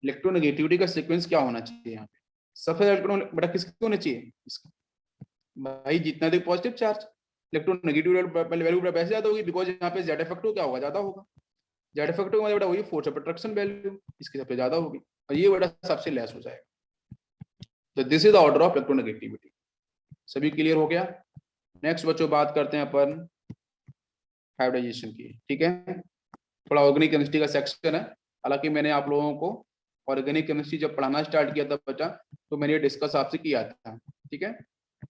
इलेक्ट्रोनेगेटिविटी का सीक्वेंस क्या होना चाहिए यहाँ पे? सबसे इलेक्ट्रॉन बेटा किसके होने चाहिए? इसका भाई जितना अधिक पॉजिटिव चार्ज, इलेक्ट्रोनेगेटिव वैल्यू वैसे ज्यादा होगी, बिकॉज यहाँ पे जेड इफेक्टिव क्या होगा? ज्यादा होगा। जेड इफेक्टिव मतलब बेटा वही फोर्स ऑफ अट्रैक्शन वैल्यू, इसकी सबसे ज्यादा होगी, और ये बेटा सबसे लेस हो जाएगा। तो this is the order of electronegativity. सभी क्लियर हो गया? नेक्स्ट बच्चों बात करते हैं अपन हाइब्रिडाइजेशन की। ठीक है, थोड़ा ऑर्गेनिक केमिस्ट्री का सेक्शन है। हालांकि मैंने आप लोगों को ऑर्गेनिक केमिस्ट्री जब पढ़ाना स्टार्ट किया था बच्चा, तो मैंने ये डिस्कस आपसे किया था। ठीक है,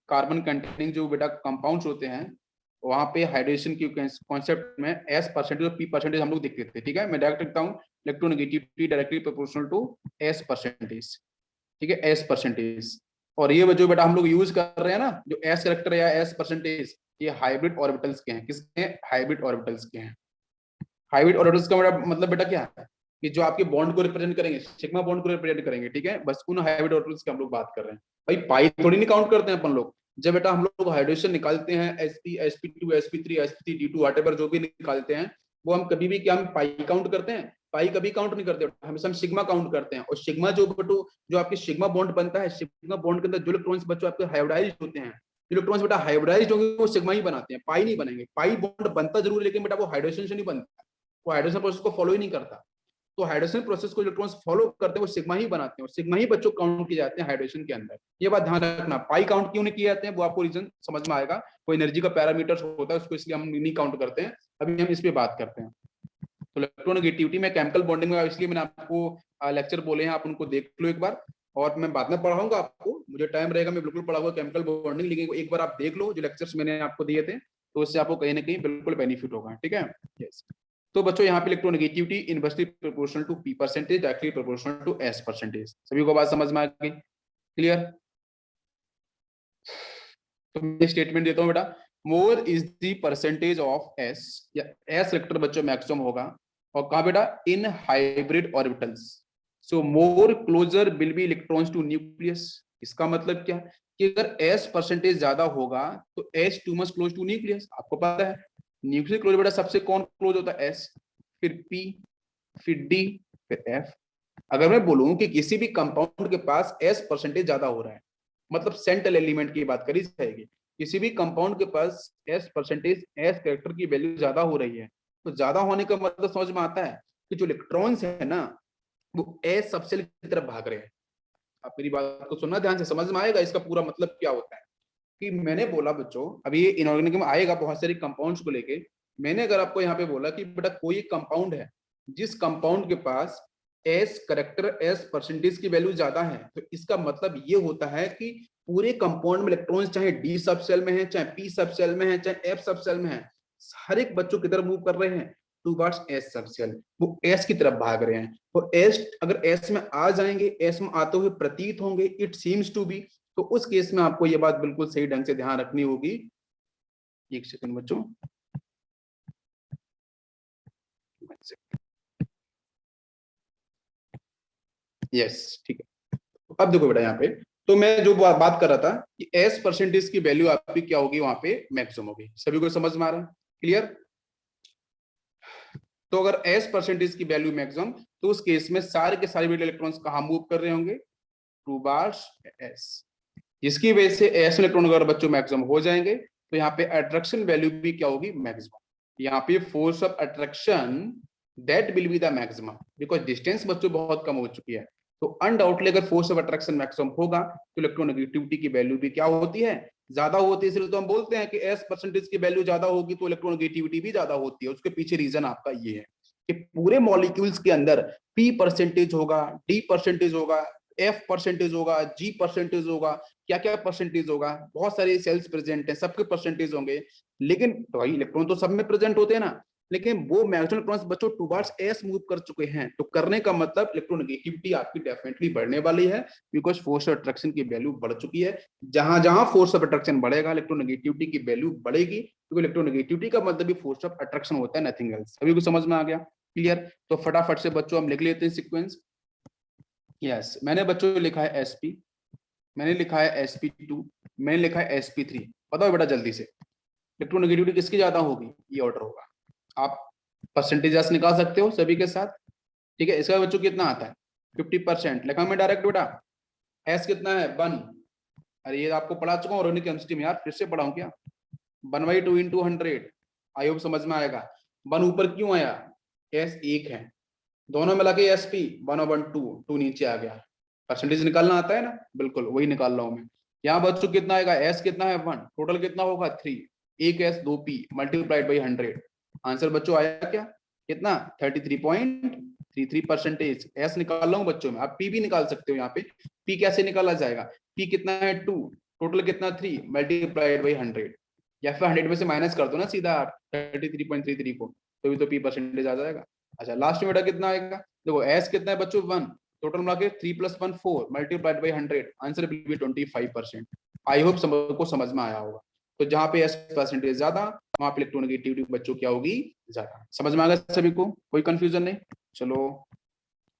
कार्बन कंटेनिंग जो बेटा कंपाउंड्स होते हैं, वहां पे हाइड्रेशन की कॉन्सेप्ट में S परसेंटेज और P परसेंटेज हम लोग देखते थे। ठीक है, मैं डायरेक्ट लिखता हूँ electronegativity directly proportional to S percentage. ठीक है, S परसेंटेज। और ये जो बेटा हम लोग यूज कर रहे हैं ना, जो S करेक्टर या S परसेंटेज, ये हाइब्रिड ऑर्बिटल्स के हैं। किसके हैं? हाइब्रिड ऑर्बिटल्स के हैं। हाइब्रिड ऑर्बिटल्स का मतलब बेटा क्या है कि जो आपके बॉन्ड को रिप्रेजेंट करेंगे, सिग्मा बॉन्ड को रिप्रेजेंट करेंगे। ठीक है, बस उन हाइब्रिड ऑर्बिटल्स की हम लोग बात कर रहे हैं। भाई पाई थोड़ी नहीं काउंट करते हैं अपन लोग। जब बेटा हम लोग हाइड्रेशन निकालते हैं, sp sp2 sp3 sp3 d2 whatever जो भी निकालते हैं, वो हम कभी भी क्या हम पाई काउंट करते हैं? पाई कभी काउंट नहीं करते, हमेशा हम सिग्मा काउंट करते हैं। और सिग्मा जो बटू जो आपकी सिग्मा बॉन्ड बनता है, सिग्मा बॉन्ड के अंदर जो इलेक्ट्रॉन्स बच्चों आपके हाइब्रिडाइज्ड होते हैं, इलेक्ट्रॉन्स बेटा हाइब्रिडाइज्ड होंगे वो सिग्मा ही बनाते हैं, पाई नहीं बनेंगे। पाई बॉन्ड बनता जरूर है, लेकिन बेटा वो हाइड्रेशन से नहीं बनता, वो हाइड्रेशन प्रोसेस को फॉलो ही नहीं करता। तो हाइड्रेशन प्रोसेस को इलेक्ट्रॉन्स फॉलो करते हैं, वो सिग्मा ही बनाते हैं, और सिग्मा ही बच्चों काउंट किए जाते हैं हाइड्रेशन के अंदर। ये बात ध्यान रखना, पाई काउंट क्यों नहीं किए जाते हैं वो आपको रीजन समझ में आएगा। कोई एनर्जी का पैरामीटर होता है उसको, इसलिए हम नहीं काउंट करते हैं। अभी हम इस पे बात करते हैं। तो इलेक्ट्रोनेगेटिविटी में केमिकल बॉन्डिंग में, इसलिए मैंने आपको लेक्चर बोले हैं, आप उनको देख लो एक बार। और मैं बाद में पढ़ाऊंगा आपको, मुझे टाइम रहेगा मैं बिल्कुल पढ़ाऊंगा केमिकल बॉन्डिंग, लेकिन एक बार आप देख लो जो लेक्चर्स मैंने आपको दिए थे, तो उससे आपको कहीं ना कहीं बिल्कुल बेनिफिट होगा। ठीक है, यस। तो बच्चों यहाँ पे electronegativity inversely proportional to P percentage, directly proportional to S percentage. सभी को बात समझ में आ गई? क्लियर? तो मैं स्टेटमेंट देता हूँ बेटा, more is the percentage of S, या S इलेक्ट्रॉन बच्चों मैक्सिमम होगा, और कहा बेटा in hybrid orbitals, so more closer will be electrons to nucleus. इसका मतलब क्या कि अगर S परसेंटेज ज्यादा होगा तो S too much close to nucleus. आपको पता है न्यूक्लियस क्लोज बेटा सबसे कौन क्लोज होता है? S, फिर P, फिर D, फिर F। अगर मैं बोलूं कि किसी भी कंपाउंड के पास S परसेंटेज ज्यादा हो रहा है, मतलब सेंट्रल एलिमेंट की बात करी जाएगी, किसी भी कंपाउंड के पास S परसेंटेज, S कैरेक्टर की वैल्यू ज्यादा हो रही है, तो ज्यादा होने का मतलब समझ में आता है कि जो इलेक्ट्रॉन्स है ना, वो S सबसेल की तरफ भाग रहे हैं। आप मेरी बात को सुनना ध्यान से, समझ में आएगा इसका पूरा मतलब क्या होता है। कि मैंने बोला बच्चों, अभी ये इनऑर्गेनिक में आएगा बहुत सारी कंपाउंड्स को लेके, मैंने अगर आपको यहाँ पे बोला कि बेटा कोई कंपाउंड है जिस कंपाउंड के पास S करेक्टर, S परसेंटेज की वैल्यू ज्यादा है, तो इसका मतलब ये होता है कि पूरे कंपाउंड में इलेक्ट्रॉन्स चाहे D सब सेल में है, चाहे P सब सेल में है, चाहे F सब सेल में है, हर एक बच्चों की तरफ मूव कर रहे हैं टूवर्ड्स S सब सेल, वो S की तरफ भाग रहे हैं। और S अगर S में आ जाएंगे, S में आते हुए प्रतीत होंगे, इट सीम्स टू बी, तो उस केस में आपको ये बात बिल्कुल सही ढंग से ध्यान रखनी होगी। एक सेकंड बच्चों, यस ठीक है। अब देखो बेटा यहाँ पे, तो मैं जो बात कर रहा था कि S परसेंटेज की वैल्यू आपकी क्या होगी, वहां पे मैक्सिमम होगी। सभी को समझ में आ रहा है? क्लियर? तो अगर S परसेंटेज की वैल्यू मैक्सिमम, तो उस केस में सारे के सारे इलेक्ट्रॉन्स कहाँ मूव कर रहे होंगे? Towards S। जिसकी वजह से S इलेक्ट्रॉन अगर बच्चों मैक्सिमम हो जाएंगे, तो यहाँ पे अट्रैक्शन वैल्यू भी क्या होगी, मैक्सिमम। यहाँ पे force of attraction that will be the maximum, because distance बच्चों बहुत कम हो चुकी है। तो अनडाउटली अगर फोर्स ऑफ अट्रैक्शन मैक्सिमम होगा तो इलेक्ट्रोनेगेटिविटी की वैल्यू भी क्या होती है, ज्यादा होती है। इसलिए तो हम बोलते हैं कि एस परसेंटेज की वैल्यू ज्यादा होगी तो इलेक्ट्रोनेगेटिविटी भी ज्यादा होती है। उसके पीछे रीजन आपका ये है कि पूरे मॉलिक्यूल्स के अंदर पी परसेंटेज होगा, डी परसेंटेज होगा, एफ परसेंटेज होगा, जी परसेंटेज होगा, क्या क्या परसेंटेज होगा, बहुत सारे सेल्स प्रेजेंट हैं, सबके परसेंटेज होंगे। लेकिन भाई इलेक्ट्रॉन तो सब में प्रेजेंट होते हैं ना, लेकिन वो मैक्सिमम इलेक्ट्रॉन्स बच्चों टुवर्ड्स एस मूव कर चुके हैं। तो करने का मतलब इलेक्ट्रोनेगेटिविटी आपकी डेफिनेटली बढ़ने वाली है, बिकॉज फोर्स ऑफ अट्रैक्शन की वैल्यू बढ़ चुकी है। जहां जहां फोर्स ऑफ अट्रैक्शन बढ़ेगा इलेक्ट्रोनेगेटिविटी की वैल्यू बढ़ेगी, क्योंकि इलेक्ट्रोनेगेटिविटी का मतलब भी फोर्स ऑफ अट्रैक्शन होता है, नथिंग एल्स। अभी कुछ समझ में आ गया, क्लियर? तो फटाफट से बच्चों हम लिख लेते हैं सीक्वेंस। यस, मैंने बच्चों लिखा है एसपी, मैंने लिखा है sp2, मैंने लिखा है sp3। बताओ बेटा जल्दी से, इलेक्ट्रोनेगेटिविटी किसकी ज्यादा होगी, ये ऑर्डर होगा। आप परसेंटेजेस निकाल सकते हो सभी के साथ, ठीक है। इसका बच्चों कितना आता है, 50%। लिखा मैं डायरेक्ट बेटा, एस कितना है 1। अरे ये आपको पढ़ा चुका हूँ ऑर्गेनिक केमिस्ट्री में यार, फिर से पढ़ाऊं क्या। 1/2 × 100, आई होप समझ में आएगा। 1 ऊपर क्यों आया, एस 1 है, दोनों में लगे एसपी 1/2, 2 नीचे आ गया। परसेंटेज निकालना आता है ना, बिल्कुल वही निकाल रहा हूं मैं। यहाँ बच्चों कितना आएगा, एस कितना है 1, टोटल कितना होगा 3, 1 S 2 P multiplied by 100। Answer बच्चों आया क्या, कितना 33.33%। एस निकाल रहा हूँ बच्चों में, आप पी भी निकाल सकते हो। यहाँ पे पी कैसे निकाला जाएगा, पी कितना है 2, टोटल कितना 3 मल्टीप्लाइड बाई 100, या फिर 100 में से माइनस कर दो ना सीधा 33.33 को, तो भी तो पी परसेंटेज आ जाएगा। अच्छा लास्ट में बेटा कितना आएगा, देखो एस कितना है बच्चों 1, टोटल मिला के 3 + 1 4 multiplied by 100, answer will be 25%। I hope सबको समझ में आया होगा। तो जहां पे एस परसेंटेज ज्यादा, वहां पे इलेक्ट्रोनेगेटिविटी बच्चों क्या होगी, ज्यादा। समझ में आ गया सभी को, कोई कंफ्यूजन नहीं। चलो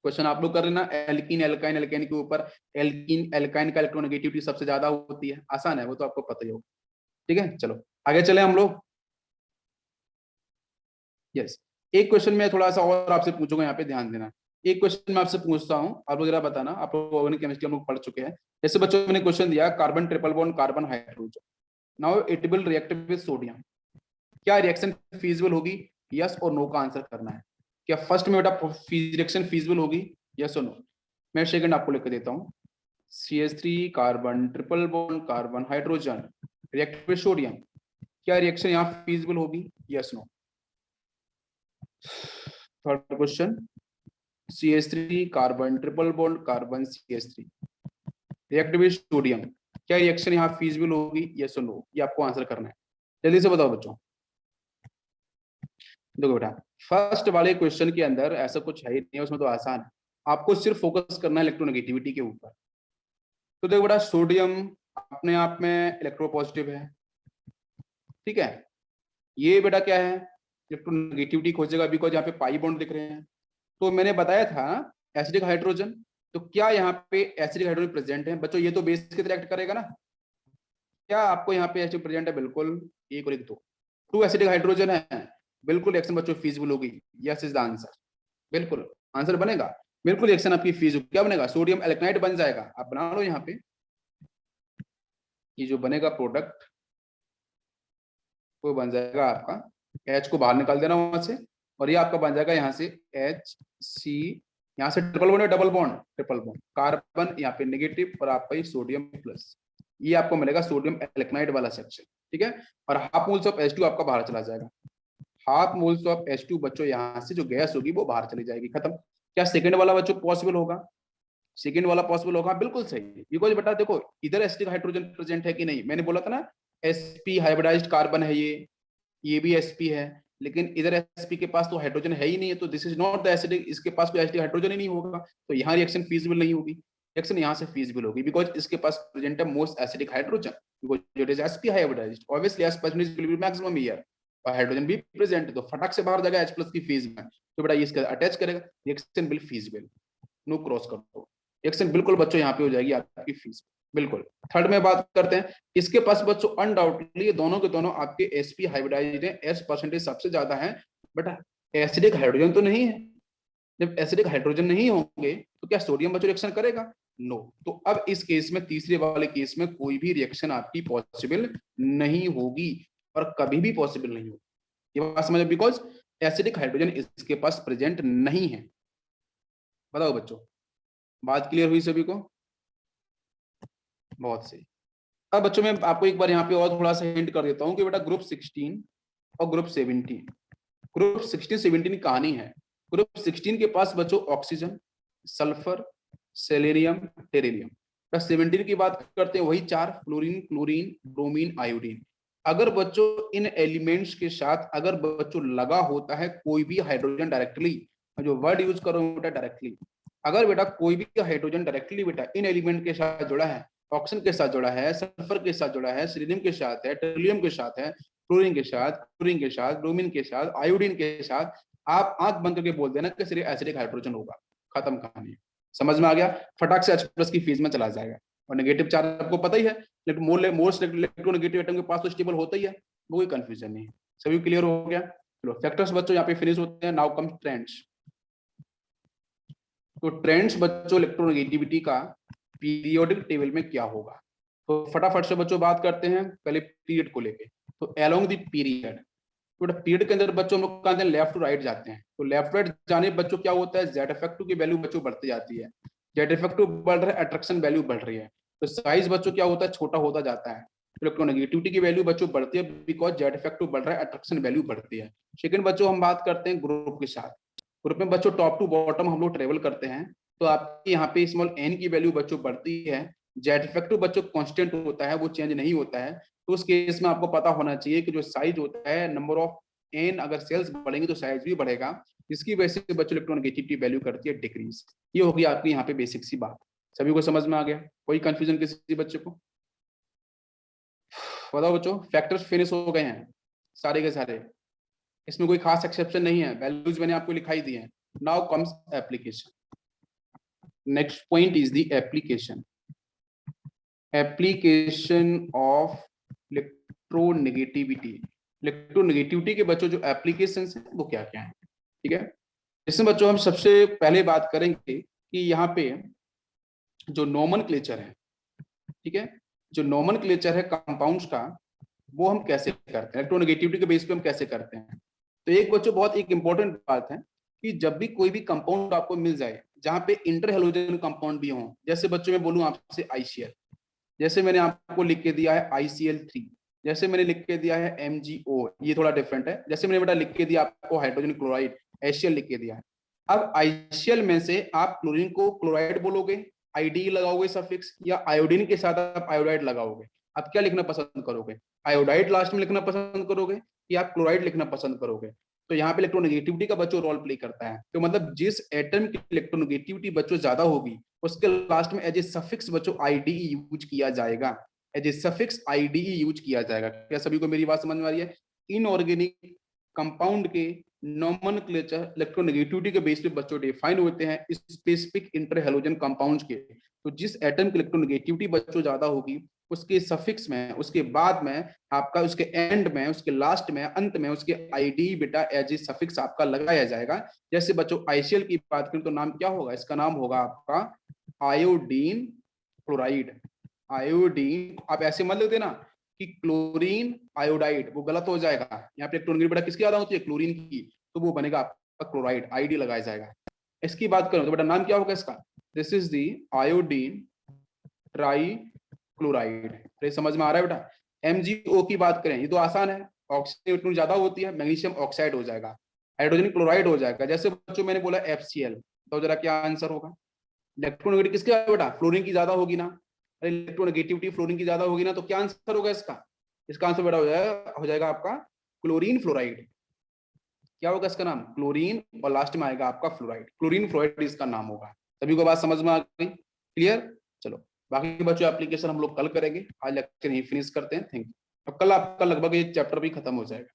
क्वेश्चन आप लोग कर लेना, एल्कीन एल्काइन एल्काइन के ऊपर। एल्कीन एल्काइन का इलेक्ट्रोनेगेटिविटी सबसे ज्यादा होती है, आसान है वो तो आपको पता ही होगा, ठीक है। चलो आगे चले हम लोग। यस, एक क्वेश्चन में थोड़ा सा और आपसे पूछूंगा, यहाँ पे ध्यान देना। एक क्वेश्चन मैं आपसे पूछता हूँ, आप लोग जरा बताना, आप लोग ऑर्गेनिक केमिस्ट्री हम लोग पढ़ चुके हैं। जैसे बच्चों ने क्वेश्चन दिया, carbon triple bond carbon hydrogen, now it will react with sodium, क्या रिएक्शन फीजिबल होगी, यस और नो का आंसर करना है। क्या फर्स्ट में बेटा रिएक्शन फीजिबल होगी, यस और नो। मैं सेकंड आपको लिख देता हूँ, CH3 carbon triple bond carbon hydrogen react with sodium, क्या रिएक्शन यहाँ फीजिबल होगी, yes no. Third question, CH3 carbon triple bond carbon CH3 react with sodium, क्या रिएक्शन यहाँ फीजिबल होगी, यस और नो। ये आपको आंसर करना है, जल्दी से बताओ बच्चों। देखो बेटा फर्स्ट वाले क्वेश्चन के अंदर ऐसा कुछ है ही नहीं, उसमें तो आसान है, आपको सिर्फ फोकस करना है इलेक्ट्रोनेगेटिविटी के ऊपर। तो देखो बेटा सोडियम अपने आप में इलेक्ट्रोपॉजिटिव है, ठीक है। ये बेटा क्या है, इलेक्ट्रोनेगेटिविटी खोजेगा, बिकॉज यहाँ पे पाई बॉन्ड दिख रहे हैं। तो मैंने बताया था एसिडिक हाइड्रोजन, तो क्या यहाँ पे एसिडिक हाइड्रोजन प्रेजेंट है बच्चों, ये तो बेस के रिएक्ट करेगा ना। क्या आपको यहाँ पे एसिडिक प्रेजेंट है, बिल्कुल 1 और 1 2, 2 एसिडिक हाइड्रोजन है, बिल्कुल रिएक्शन बच्चों फीजिबल होगी, यस इज द आंसर। बिल्कुल आंसर बनेगा, बिल्कुल रिएक्शन आपकी फीजिबल, क्या बनेगा, सोडियम एल्कनाइड बन जाएगा। आप बना लो यहाँ पे, ये जो बनेगा प्रोडक्ट वो बन जाएगा आपका, H को बाहर निकाल देना वहां से, और ये आपका बन जाएगा यहाँ से HC, यहाँ से triple bond double bond, triple bond carbon यहाँ पे नेगेटिव और आपका ये सोडियम प्लस, ये आपको मिलेगा सोडियम एल्कनाइड वाला सेक्शन, ठीक है। और हाफ मोल्स ऑफ H2 आपका बाहर चला जाएगा, हाफ मोल्स ऑफ H2 बच्चों यहाँ से जो गैस होगी वो बाहर चली जाएगी, खत्म। क्या सेकंड वाला बच्चों पॉसिबल होगा, सेकंड वाला पॉसिबल होगा, बिल्कुल सही। बिकॉज बेटा देखो इधर एसिडिक हाइड्रोजन प्रेजेंट है कि नहीं, मैंने बोला था ना sp हाइब्रिडाइज्ड कार्बन है, ये भी sp है, लेकिन इधर sp के पास तो हाइड्रोजन है ही नहीं है, तो this is not the acidic, इसके पास कोई एसिडिक हाइड्रोजन ही नहीं होगा, तो यहाँ रिएक्शन फीजिबल नहीं होगी। रिएक्शन यहाँ से फीजिबल होगी बिकॉज इसके पास प्रेजेंट है most acidic hydrogen, because it is sp hybridized, obviously s percentage will be maximum here, और हाइड्रोजन भी प्रेजेंट है, तो फटाक से बाहर जाएगा H+ की फेज में, तो बेटा ये इसका अटैच करेगा, reaction will feasible, no cross कर दो, रिएक्शन बिल्कुल बच्चों यहाँ पे हो जाएगी आपकी फीस, बिल्कुल। थर्ड में बात करते हैं, इसके पास बच्चों अनडाउटली दोनों के दोनों आपके sp हाइब्रिडाइज्ड हैं, S परसेंटेज सबसे ज्यादा है, बट एसिडिक हाइड्रोजन तो नहीं है। जब एसिडिक हाइड्रोजन नहीं होंगे तो क्या सोडियम बच्चों रिएक्शन करेगा, नो। तो अब इस केस में, तीसरे वाले केस में कोई भी रिएक्शन आपकी पॉसिबल नहीं होगी और कभी भी पॉसिबल नहीं होगी। ये बात समझ, बिकॉज एसिडिक हाइड्रोजन इसके पास प्रेजेंट नहीं है। बताओ बच्चों, बात क्लियर हुई सभी को? बहुत सही। अब बच्चों मैं आपको एक बार यहाँ पे और थोड़ा सा हिंट कर देता हूँ कि बेटा ग्रुप 16 और ग्रुप 17, ग्रुप 16-17 की कहानी है। ग्रुप 16 के पास बच्चों ऑक्सीजन, सल्फर, सेलेनियम, टेरिलियम। 17 की बात करते हैं, वही चार, फ्लोरीन, क्लोरीन, ब्रोमीन, आयोडीन। अगर बच्चों इन एलिमेंट्स के साथ अगर बच्चों लगा होता है कोई भी हाइड्रोजन डायरेक्टली, जो वर्ड यूज करो बेटा डायरेक्टली, अगर बेटा कोई भी हाइड्रोजन डायरेक्टली बेटा इन एलिमेंट के साथ जुड़ा है, ऑक्सीजन के साथ जुड़ा है, सल्फर के साथ जुड़ा है, सिलिनियम के साथ है, टेरिलियम के साथ है, क्लोरीन के साथ, क्लोरीन के साथ, ब्रोमीन के साथ, आयोडीन के साथ, आप आंख बंद करके बोल देना कि सिर्फ एसिडिक हाइड्रोजन होगा। खत्म कहानी। समझ में आ गया? फटाक से H+ की फेज में चला जाएगा। और नेगेटिव चार्ज आपको पता ही है, लेकिन मोस्ट इलेक्ट्रोनेगेटिव एटम के पास तो स्टेबल होता ही है, वो कोई कंफ्यूजन नहीं है। सभी क्लियर हो गया? चलो फैक्टर्स बच्चों यहाँ पे फिनिश होते हैं। Now come trends. तो ट्रेंड्स बच्चों इलेक्ट्रोनेगेटिविटी का पीरियोडिक टेबल में क्या होगा, तो फटाफट से बच्चों बात करते हैं पहले पीरियड को लेके। तो अलोंग द पीरियड, तो पीरियड के अंदर बच्चों हम लोग कहते हैं लेफ्ट टू राइट जाते हैं। तो लेफ्ट राइट जाने बच्चों क्या होता है, जेड इफेक्टिव की वैल्यू बच्चों बढ़ती जाती है। जेड इफेक्टिव बढ़ रहा है, अट्रैक्शन वैल्यू बढ़ रही है, तो साइज बच्चों क्या होता है, छोटा होता जाता है। इलेक्ट्रोनेगेटिविटी की वैल्यू बच्चों बढ़ती है बिकॉज जेड इफेक्टिव बढ़ रहा है, अट्रैक्शन वैल्यू बढ़ती है। सेकंड बच्चों हम बात करते हैं ग्रुप के साथ। ग्रुप में बच्चों टॉप टू बॉटम हम लोग ट्रेवल करते हैं, तो आपकी यहाँ पे स्मॉल एन की वैल्यू बच्चों बढ़ती है। जेड इफेक्टिव बच्चों कांस्टेंट होता है, वो चेंज नहीं होता है। तो उस केस में आपको पता होना चाहिए कि जो साइज होता है, नंबर ऑफ एन, अगर सेल्स बढ़ेंगे तो साइज भी बढ़ेगा, जिसकी वजह से बच्चों इलेक्ट्रोनेगेटिविटी वैल्यू करती है डिक्रीज। ये होगी आपकी यहाँ पे बेसिक सी बात। सभी को समझ में आ गया? कोई कंफ्यूजन किसी बच्चे को? बताओ बच्चों, फैक्टर्स फिनिश हो गए हैं सारे के सारे, इसमें कोई खास एक्सेप्शन नहीं है, वैल्यूज मैंने आपको लिखाई दी है। Now comes application. Next point is the application. Application of electronegativity. Electronegativity के बच्चों जो एप्लीकेशंस हैं वो क्या क्या हैं, ठीक है? इसमें बच्चों हम सबसे पहले बात करेंगे कि यहाँ पे जो नोमेनक्लेचर है, ठीक है, जो नोमेनक्लेचर है कंपाउंड्स का, वो हम कैसे करते हैं, इलेक्ट्रोनेगेटिविटी के बेस पे हम कैसे करते हैं। तो एक बच्चों बहुत एक इंपॉर्टेंट बात है कि जब भी कोई भी कंपाउंड आपको मिल जाए जहाँ पे इंटर हेलोजन कंपाउंड भी हो, जैसे बच्चों मैं बोलूँ आपसे ICl, जैसे मैंने आपको लिख के दिया है ICl3, जैसे मैंने लिख के दिया है MgO, ये थोड़ा डिफरेंट है। जैसे मैंने बेटा लिख के दिया आपको हाइड्रोजन क्लोराइड, HCl लिख के दिया है। अब ICl में से आप क्लोरीन को क्लोराइड बोलोगे, ID लगाओगे सफिक्स, या आयोडीन के साथ आप आयोडाइड लगाओगे, आप क्या लिखना पसंद करोगे? आयोडाइड लास्ट में लिखना पसंद करोगे या आप क्लोराइड लिखना पसंद करोगे? तो यहाँ पे इलेक्ट्रोनेगेटिविटी का बच्चों रोल प्ले करता है। तो मतलब जिस एटम की इलेक्ट्रोनेगेटिविटी बच्चों ज्यादा होगी उसके लास्ट में एज ए सफिक्स बच्चों IDE यूज किया जाएगा, as a suffix IDE use किया जाएगा। क्या सभी को मेरी बात समझ में आ रही है? इनऑर्गेनिक कंपाउंड के नोमेनक्लेचर इलेक्ट्रोनेगेटिविटी के बेस पे बच्चों डिफाइन होते हैं स्पेसिफिक इंटर हेलोजन कंपाउंड्स के। तो जिस एटम की इलेक्ट्रोनेगेटिविटी बच्चों ज्यादा होगी उसके सफिक्स में, उसके बाद में आपका, उसके एंड में, उसके लास्ट में, अंत में उसके ID बेटा एज ए सफिक्स आपका लगाया जाएगा। जैसे बच्चों ICl की बात करें तो नाम क्या होगा, इसका नाम होगा आपका आयोडीन क्लोराइड। आयोडीन, आप ऐसे मत लिख देना कि क्लोरीन आयोडाइड, वो गलत हो जाएगा। यहाँ पे इलेक्ट्रोनेगेटिविटी बेटा किसकी ज्यादा होती है, क्लोरीन की, तो वो बनेगा आपका क्लोराइड, ID लगाया जाएगा। इसकी बात करें तो बेटा नाम क्या होगा इसका, this is the iodine try chloride. समझ में आ रहा है बेटा? MgO की बात करें, ये तो आसान है, ऑक्सीजन ज्यादा होती है, मैग्नीशियम ऑक्साइड हो जाएगा, हाइड्रोजन क्लोराइड हो जाएगा। जैसे बच्चों मैंने बोला FCl, तो जरा क्या आंसर होगा? इलेक्ट्रोनेगेटिव किसकी बेटा, फ्लोरीन की ज्यादा होगी ना, इलेक्ट्रोनेगेटिविटी फ्लोरीन की ज्यादा होगी ना, तो क्या आंसर होगा इसका? इसका आंसर बेटा हो जाएगा आपका क्लोरीन फ्लोराइड। क्या होगा इसका नाम? क्लोरीन, और लास्ट में आएगा आपका फ्लोराइड, क्लोरीन फ्लोराइड इसका नाम होगा। सभी को बात समझ में आ गई? क्लियर? चलो बाकी बच्चों एप्लीकेशन हम लोग कल करेंगे, आज लेक्चर यहीं फिनिश करते हैं। Thank you. अब कल आपका लगभग ये चैप्टर भी खत्म हो जाएगा।